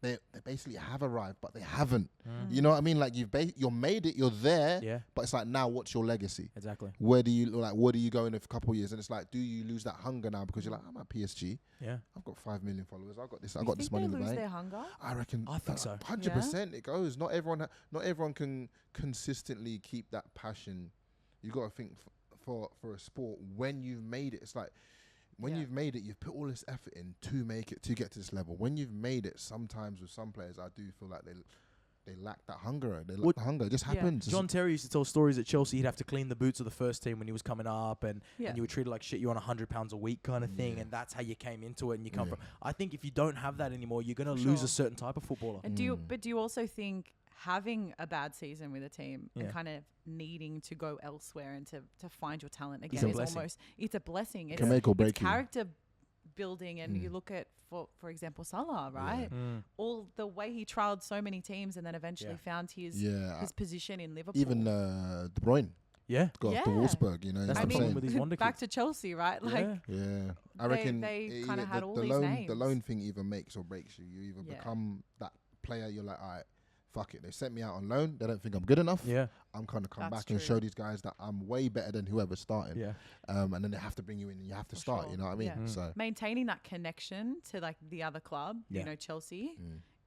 they basically have arrived, but they haven't. You know what I mean? Like you're made it, you're there. Yeah. But it's like now, what's your legacy? Exactly. Where do you go in a couple of years? And it's like, do you lose that hunger now because you're like, I'm at PSG, Yeah. I've got 5 million followers, I've got this You got this think money they in the lose bank. their hunger? I reckon. I think so. 100% it goes. Not everyone can consistently keep that passion. You got to think for a sport when you've made it. It's like when Yeah. you've made it, you've put all this effort in to make it to get to this level. When you've made it, sometimes with some players, I do feel like they lack that hunger. They lack the hunger. It just Yeah. happens. John Terry used to tell stories at Chelsea. He'd have to clean the boots of the first team when he was coming up, and Yeah. you were treated like shit. You're on £100 a week kind of thing, and that's how you came into it. And you come from. I think if you don't have that anymore, you're gonna lose Sure. a certain type of footballer. And do you also think having a bad season with a team Yeah. and kind of needing to go elsewhere and to find your talent a again is blessing. almost it's a blessing. It's, Can make or break it's you. character building, and you look at for example Salah, right? All the way he trialed so many teams and then eventually Yeah. found his position in Liverpool. Even De Bruyne Yeah. got Yeah. to Wolfsburg. You know, That's it's the the problem same. with these wonder back kids. to Chelsea, right? Like Yeah. Yeah, I They- reckon they it kinda either- had the, all the these loan. names. The loan thing either makes or breaks you. You either Yeah. become that player. You're like, all right, fuck it. They sent me out on loan. They don't think I'm good enough. Yeah. I'm kind of come That's back and true. show these guys that I'm way better than whoever's starting. Yeah. And then they have to bring you in and you have to For start. sure. You know what I mean? Yeah. So maintaining that connection to like the other club, Yeah. you know, Chelsea,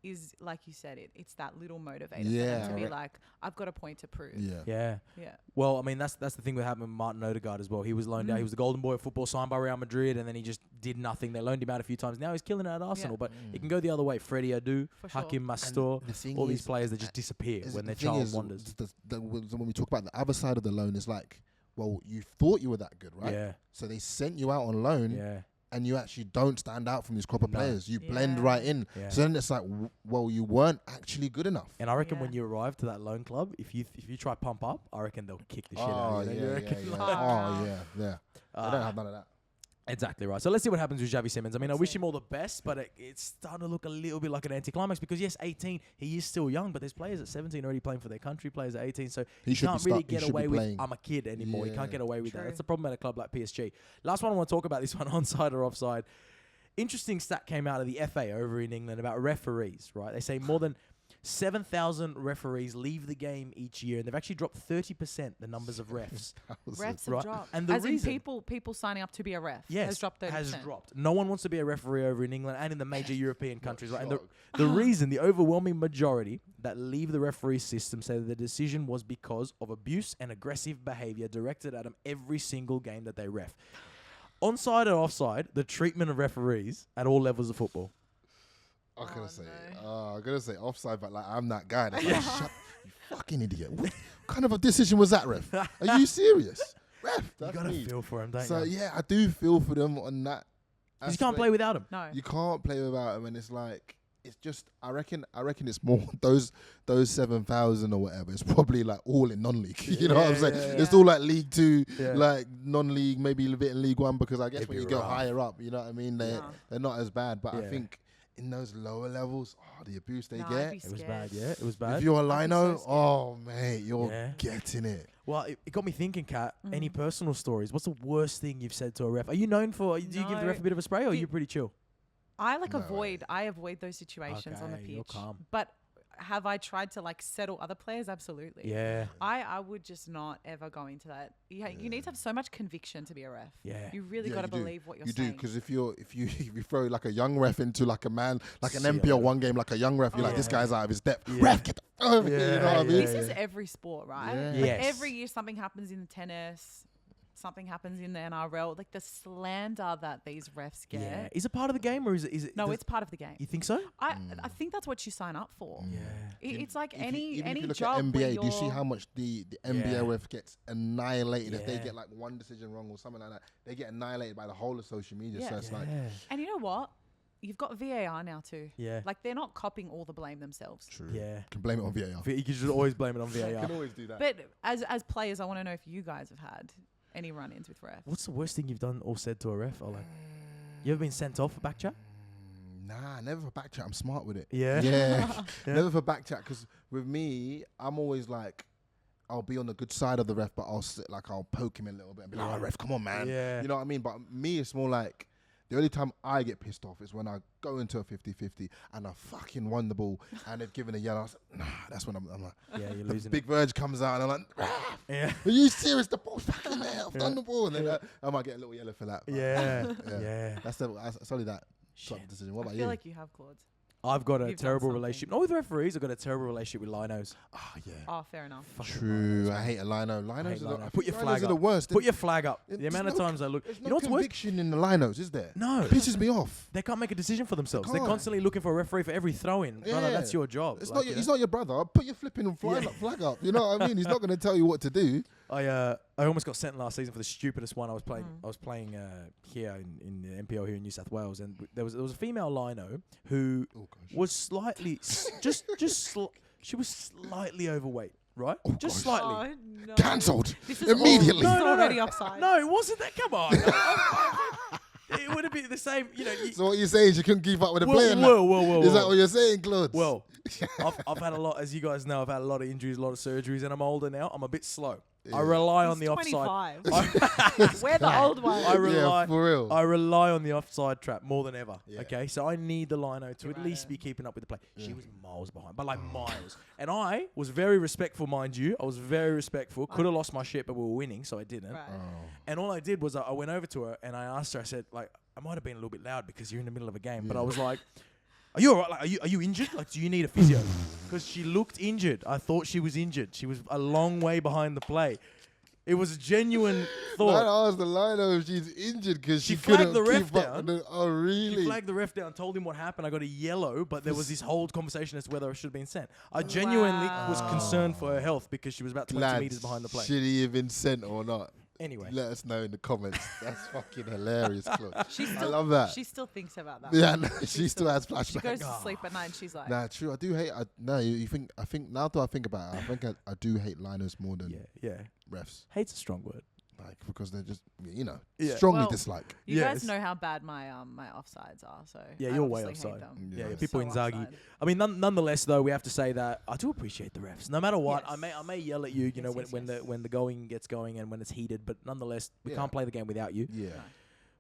is like you said, it's that little motivator Yeah, for them to be right. like, I've got a point to prove. yeah. Yeah. Yeah. Well, I mean, that's the thing with happening with Martin Odegaard as well. He was loaned out. He was the golden boy of football, signed by Real Madrid, and then he just did nothing. They loaned him out a few times. Now he's killing it at Arsenal, but it can go the other way. Freddie Adu, For sure. Hakim And Mastor, the thing all these is, players that just disappear Is when the they're thing child is, wonders. when we talk about the other side of the loan, is like, well, you thought you were that good, right? Yeah. So they sent you out on loan. Yeah. And you actually don't stand out from these crop of No. players. You blend Yeah. right in. Yeah. So then it's like, well, you weren't actually good enough. And I reckon Yeah. when you arrive to that loan club, if you try pump up, I reckon they'll kick the shit out Oh of you. yeah, You yeah, reckon? yeah. Like- Oh yeah, yeah. They don't have none of that. Exactly right. So let's see what happens with Xavi Simons. I mean, I Let's wish see. him all the best, but it's starting to look a little bit like an anticlimax because, yes, 18, he is still young, but there's players at 17 already playing for their country, players at 18, so He he should be can't really start- he get should be away with, playing. I'm a kid anymore. He can't Yeah. get away with that. True. That's the problem at a club like PSG. Last one I want to talk about, this one, onside or offside. Interesting stat came out of the FA over in England about referees, right? They say more than 7,000 referees leave the game each year, and they've actually dropped 30% the numbers of refs. Refs have Right. dropped. And the As reason- in people signing up to be a ref Yes, has dropped 30%. has dropped. No one wants to be a referee over in England and in the major European countries, right? And shocked. the reason, the overwhelming majority that leave the referee system say that the decision was because of abuse and aggressive behaviour directed at them every single game that they ref. Onside or offside, the treatment of referees at all levels of football. I'm gonna say, no. I'm gonna say offside, but like I'm that guy. That's like, shut, you fucking idiot! What kind of a decision was that, ref? Are you serious, ref? You That's gotta me. feel for him, don't So you? yeah, I do feel for them on that. Because you can't aspect. play without him. No. You can't play without them, and it's like it's just. I reckon it's more those 7,000 or whatever. It's probably like all in non-league. You know what I'm saying? yeah. It's all like League Two, Yeah. like non-league, maybe a bit in League One. Because I guess It'd when be you go rough. higher up, you know what I mean. They're not as bad. But Yeah. I think in those lower levels, the abuse they No, I'd get. be It was scared. bad, yeah. It was bad. If you're a I'd be lino, so scared. oh mate, you're Yeah. getting it. Well, it got me thinking, Kat. Mm. Any personal stories? What's the worst thing you've said to a ref? Are you known for? Do you give the No. ref a bit of a spray, or are The- you pretty chill? I No. avoid those situations on the Okay, you're pitch. calm. But have I tried to like settle other players? Absolutely. Yeah. I would just not ever go into that. You need to have so much conviction to be a ref. Yeah. You really Yeah, got to you do. believe what you're You saying. do, because if you throw like a young ref into like a man, like an See ya MPL later. one game, like a young ref, you're like, this Yeah. guy's out of his depth. Yeah. Ref, get the over here, you know what I Yeah, mean? This is every sport, right? Yeah. Like Yes. every year something happens in the tennis, something happens in the NRL. Like the slander that these refs get. Yeah. Is it part of the game, or is it? No, does- it's part of the game. You think so? I think that's what you sign up for. Yeah. It's like If you- any even if you look job at where NBA, do you see you're- how much the NBA Yeah. ref gets annihilated if they Yeah. get like one decision wrong or something like that? They get annihilated by the whole of social media. Yeah. So it's like, Yeah. And you know what? You've got VAR now too. Yeah. Like they're not copping all the blame themselves. true. Yeah. Can blame it on VAR. You can just always blame it on Can VAR. always do that. But as players, I want to know if you guys have had any run-ins with refs. What's the worst thing you've done or said to a ref, Olan? You ever been sent off for back chat? Nah, never for back chat. I'm smart with it. Yeah. Yeah. Never for back chat, because with me, I'm always like, I'll be on the good side of the ref, but I'll poke him a little bit and be like, Yeah. oh, ref, come on, man. Yeah. You know what I mean? But me, it's more like, the only time I get pissed off is when I go into a 50-50 and I fucking won the ball and they've given a yellow. I was like, nah, that's when I'm like, Yeah, you're the losing. big Verge comes out and I'm like, "Ref, Yeah. are you serious? The ball's back in there. I've done the ball. And then I might get a little yellow for that. But Yeah. yeah. Yeah. That's only that sort of Shit. decision. What I about feel you? like you have, Claude. I've got a You've done terrible something. relationship. Not with referees, I've got a terrible relationship with linos. Oh, yeah. Oh, fair enough. Fucking True. linos, I man. hate a lino. Linos hate are the, linos. I Put think your linos flag are the up. worst. Put your flag up. There's The amount of no times I look. There's You no know what's worse? conviction in the linos, is there? No. It pisses me off. They can't make a decision for themselves. They're can't. constantly looking for a referee for every throw-in. Brother, Yeah. that's your job. It's Like, not. you He's know? not your brother. Put your flipping flag up. You know what I mean? He's not going to tell you what to do. I almost got sent last season for the stupidest one. I was playing here in the MPL here in New South Wales, and there was a female lino who Oh gosh. was slightly she was slightly overweight, right? Oh, Just gosh. slightly. no. Cancelled This is immediately. This is No, no, no. already offside. No, it wasn't that. Come on. It would have been the same, you know. So what you're saying is you couldn't keep up with the Whoa, player? whoa. Is that what you're saying, Claude? Well, I've had a lot, as you guys know, I've had a lot of injuries, a lot of surgeries, and I'm older now. I'm a bit slow. I rely on He's the offside. 25. We're the old ones. I rely, yeah, for real. I rely on the offside trap more than ever. Yeah. Okay, so I need the lino to at least be keeping up with the play. She was miles behind, but like miles. And I was very respectful, mind you. I was very respectful. Could have lost my shit, but we were winning, so I didn't. Right. And all I did was I went over to her and I asked her. I said, like, I might have been a little bit loud because you're in the middle of a game, but I was like, "Are you alright? Like, are you injured? Like, do you need a physio?" Because she looked injured. I thought she was injured. She was a long way behind the play. It was a genuine Man thought. asked the lino if she's injured because She she flagged couldn't the ref keep up down. with the, oh, really? She flagged the ref down, told him what happened. I got a yellow, but there was this whole conversation as to whether I should have been sent. I genuinely was concerned for her health because she was about 20 Lads, meters behind the play. should he have been sent or not? Anyway. Let us know in the comments. That's fucking hilarious, Claude. I I love that. She still thinks about that. Yeah, no, she still has She flashbacks. goes to sleep at night and she's like, Nah, true. I do hate. You think? I think now that I think about it, I think I do hate liners more than Yeah. refs. Hate's a strong word. Like, because they're just, Yeah. strongly Well, dislike. You Yes. guys know how bad my my offsides are, so Yeah, I you're way obviously hate offside. them. Yeah, people So Inzaghi. offside. I mean, nonetheless, though, we have to say that I do appreciate the refs. No matter what, Yes. I may yell at you, Yes, when yes. the going gets going and when it's heated, but nonetheless, we Yeah. can't play the game without you. Yeah.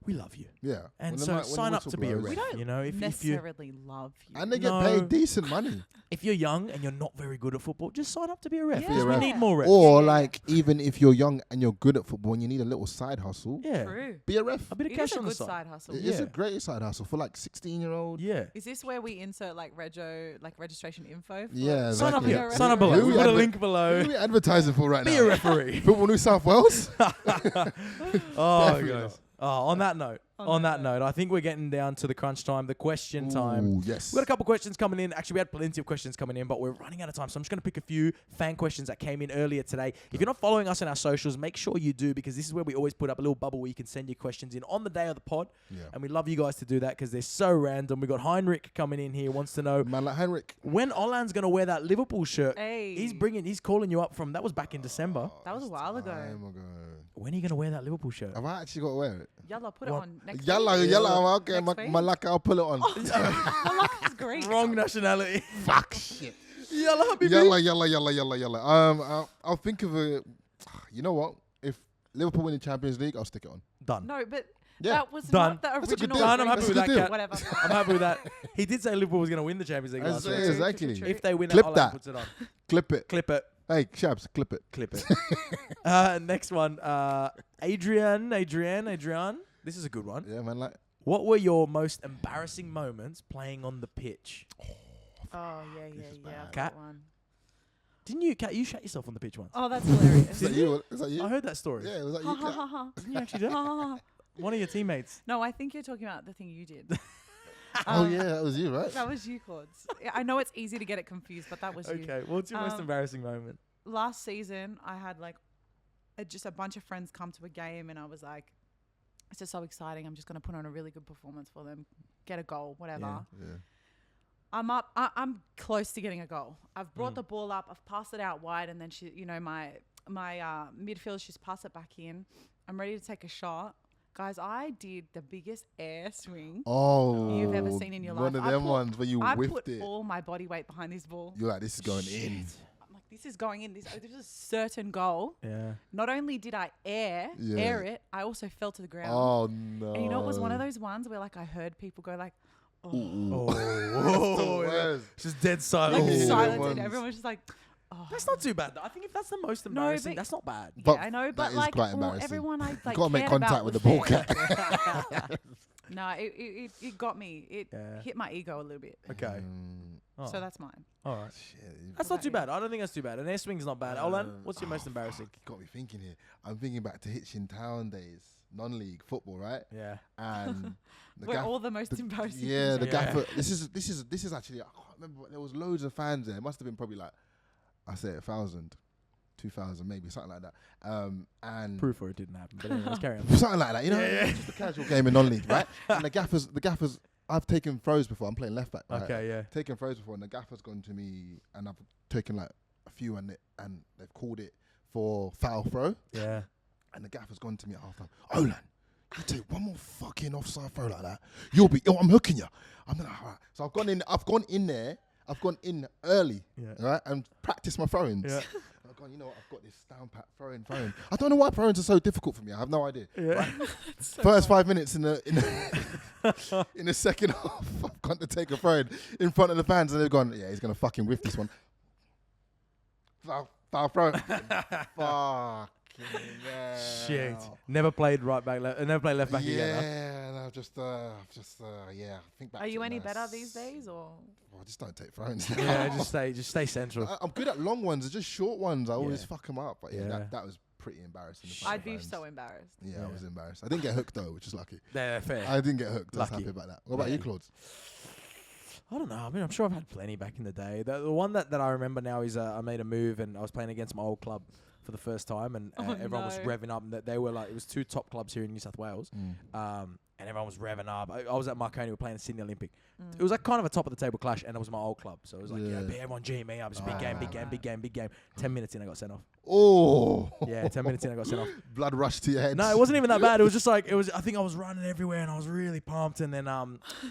We love you, Yeah. and When the so when the sign up whistle to be a blows. ref. We don't If you necessarily love you. And they get No. paid decent money. if you're young and you're not very good at football, just sign up to be a ref. Yeah. Because Be a we ref. need more refs. Or Yeah. like, even if you're young and you're good at football and you need a little side hustle, yeah, True. be a ref. a bit of It cash is a on the good side. side hustle. It's Yeah. a great side hustle for like 16-year-old. Yeah. Is this where we insert like registration info? For Yeah, Sign up exactly. here. Sign up below. Who We we put a adver- link Who below. are we advertising for right Be now? a referee. Football New South Wales? Oh, Definitely guys. not. Oh, on that note, On that note. I think we're getting down to the crunch time, the question time. Ooh, yes. We've got a couple questions coming in. Actually, we had plenty of questions coming in, but we're running out of time. So I'm just going to pick a few fan questions that came in earlier today. If you're not following us on our socials, make sure you do, because this is where we always put up a little bubble where you can send your questions in on the day of the pod. Yeah. And we love you guys to do that because they're so random. We got Heinrich coming in here, wants to know Man like Heinrich. when Olan's going to wear that Liverpool shirt. Hey. He's calling you up from, that was back in December. That was a while ago. Time ago. When are you going to wear that Liverpool shirt? Have I actually got to wear it? Yalla, put it What? on next Yalla, week. yalla. Okay, Next week? my luck, I'll pull it on. My luck is great. Wrong nationality. Fuck shit. Yalla, habibi. Yalla. I'll think of a. You know what? If Liverpool win the Champions League, I'll stick it on. Done. No, but Yeah. that was Done. not the That's a good original. deal. Done, I'm happy That's a with good that, deal. Cat. Whatever. I'm happy with that. He did say Liverpool was going to win the Champions League last That's week. it, exactly. True. If they win Clip it, Olan that. puts it on. Clip it. Clip it. Hey, Shabs, clip it. Clip it. Next one. Adrian. This is a good one. Yeah, man. Like, What were your most embarrassing moments playing on the pitch? Oh yeah. is I've bad. Cat? got one. Didn't you, Kat, you shut yourself on the pitch once? Oh, that's hilarious. is that you? Is that you? I heard that story. Yeah, was that Ha you? ha Kat? ha ha. Didn't you actually do it? Ha, ha, ha. One of your teammates. No, I think you're talking about the thing you did. Oh yeah, that was you, right? That was you, Claudes. Yeah, I know it's easy to get it confused, but that was you. Okay, what's your most embarrassing moment? Last season, I had like just a bunch of friends come to a game, and I was like, "It's just so exciting! I'm just going to put on a really good performance for them, get a goal, whatever." Yeah. Yeah. I'm up. I'm close to getting a goal. I've brought the ball up. I've passed it out wide, and then my midfielder, she's passed it back in. I'm ready to take a shot. Guys, I did the biggest air swing Oh. you've ever seen in your life. One of I them put- ones where you I whiffed put it. all my body weight behind this ball. You're like, this is going in. I'm like, this is going in. This is a certain goal. Yeah. Not only did I air it, I also fell to the ground. Oh no. And you know, it was one of those ones where like I heard people go like, oh, Oh, yeah. worst. Just dead like silent. Oh. silence, ones. and everyone was just like, oh. That's not too bad, though. I think if that's the most embarrassing, but- that's not bad. But Yeah, I know, that but is like quite all, embarrassing. everyone I like You gotta make cared contact about with the was ball, there. Cat. No, it got me. It Yeah. hit my ego a little bit. Okay. Oh, So that's mine. all right. Shit. That's not too bad. I don't think that's too bad. An air swing's not bad. Olan, what's your most embarrassing? Fuck, got me thinking here. I'm thinking back to Hitchin Town days, non-league football, right? Yeah. And the We're all the most embarrassing. Yeah, the things. Yeah. gaffer. This is actually. I can't remember. But there was loads of fans there. It must have been probably like, I say 1,000, 2,000, maybe something like that. And Proof or it didn't happen. But anyway, let's carry on. something like that. You know, just a casual game in non-league, right? And the gaffers. I've taken throws before. I'm playing left back. Right? Okay, yeah. Taken throws before, and the gaffer's gone to me, and I've taken like a few, and they've called it for foul throw. Yeah. And the gaffer's gone to me at half time. Olan, you take one more fucking offside throw like that, you'll be. Oh, I'm hooking you. I'm like, all right. So I've gone in there. I've gone in early, right, and practiced my throw-ins. Yeah. I've gone. You know what? I've got this down pat throwing. I don't know why throw-ins are so difficult for me. I have no idea. Yeah. Right? First 5 minutes in the in the second half, I've gone to take a throw-in in front of the fans, and they've gone, yeah, he's gonna fucking whiff this one. Foul throw. Fucking Shit. hell. Never played right back. Never played left back Yeah, again. and I've just yeah. Think back. Are to you it any now. better these days, or? Well, I just don't take throw-ins. Huh? Yeah. Just stay central. I'm good at long ones. It's just short ones. I always Yeah. fuck them up. But yeah, Yeah. that was pretty embarrassing. if I'd be throw-ins. so embarrassed. Yeah, Yeah. I was embarrassed. I didn't get hooked though, which is lucky. Yeah, fair. I didn't get hooked. I was Lucky. happy about that. What about you, Claude? I don't know. I mean, I'm sure I've had plenty back in the day. The one that I remember now is I made a move and I was playing against my old club for the first time, and everyone was no. revving up. And they were like, it was two top clubs here in New South Wales, and everyone was revving up. I was at Marconi, we were playing in Sydney Olympic. It was like kind of a top of the table clash, and it was my old club, so it was like, Yeah. everyone G me up. It's a big game, big game, big game, big game. 10 minutes in, I got sent off. Oh. Yeah, 10 minutes in, I got sent off. Blood rushed to your head. No, it wasn't even that bad. It was just like, I think I was running everywhere and I was really pumped. And then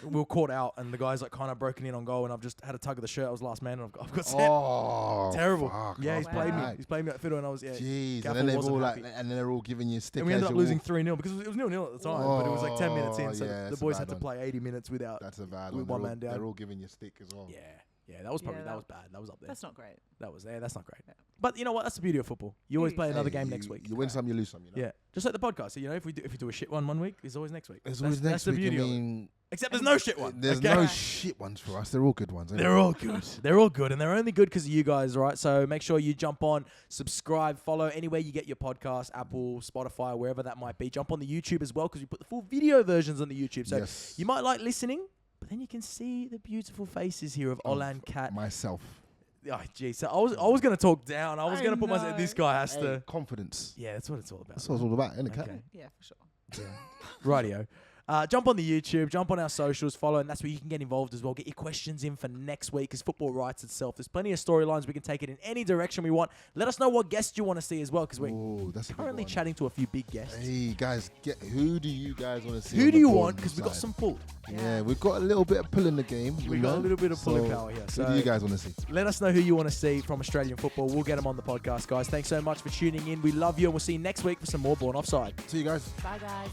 we were caught out and the guys like kind of broken in on goal and I've just had a tug of the shirt. I was last man and I've got sent. Oh, Terrible. fuck. Yeah, he's played me. Right. He's played me at fiddle and I was, Jeez, Gaffel and then wasn't and happy. then they're all giving you a stick. And we ended as up you losing walk. 3-0 because it was 0-0 at the time. But it was like 10 minutes in. So yeah, the that's boys a had bad to play 80 minutes without That's a bad with one. one man down. They're all giving you a stick as well. Yeah, that was probably, Yeah, that was bad. That was up there. That's not great. That was there. That's not great. Yeah. But you know what? That's the beauty of football. You always play another Hey, game next week. You win some, you lose some. You know? Yeah, just like the podcast. So, you know, if we do a shit one week, there's always next week. There's That's- always that's next the week. beauty I of it. mean, Except there's no shit one. there's okay? no shit ones for us. They're all good ones. They're all good. They're all good, and they're only good because of you guys, right? So make sure you jump on, subscribe, follow anywhere you get your podcast, Apple, Spotify, wherever that might be. Jump on the YouTube as well because we put the full video versions on the YouTube. So Yes. you might like listening, but then you can see the beautiful faces here of Olan, Cat. Myself. Oh, geez. So I was going to talk down. I was I going to put myself. know. This guy has Hey, to. confidence. Yeah, that's what it's all about. That's what it's all about, isn't it, Kat? Okay. Yeah, for sure. Rightio. Jump on the YouTube, jump on our socials, follow, and that's where you can get involved as well. Get your questions in for next week because football writes itself. There's plenty of storylines. We can take it in any direction we want. Let us know what guests you want to see as well because we're Oh, that's a good currently one. chatting to a few big guests. Hey, guys, who do you guys want to see? Who on do the you ball want? Because we got side? some pull. Yeah, we've got a little bit of pull in the game. We got a little bit of pulling power here. Who So do you guys want to see? let us know who you want to see from Australian football. We'll get them on the podcast, guys. Thanks so much for tuning in. We love you, and we'll see you next week for some more Born Offside. See you guys. Bye, guys.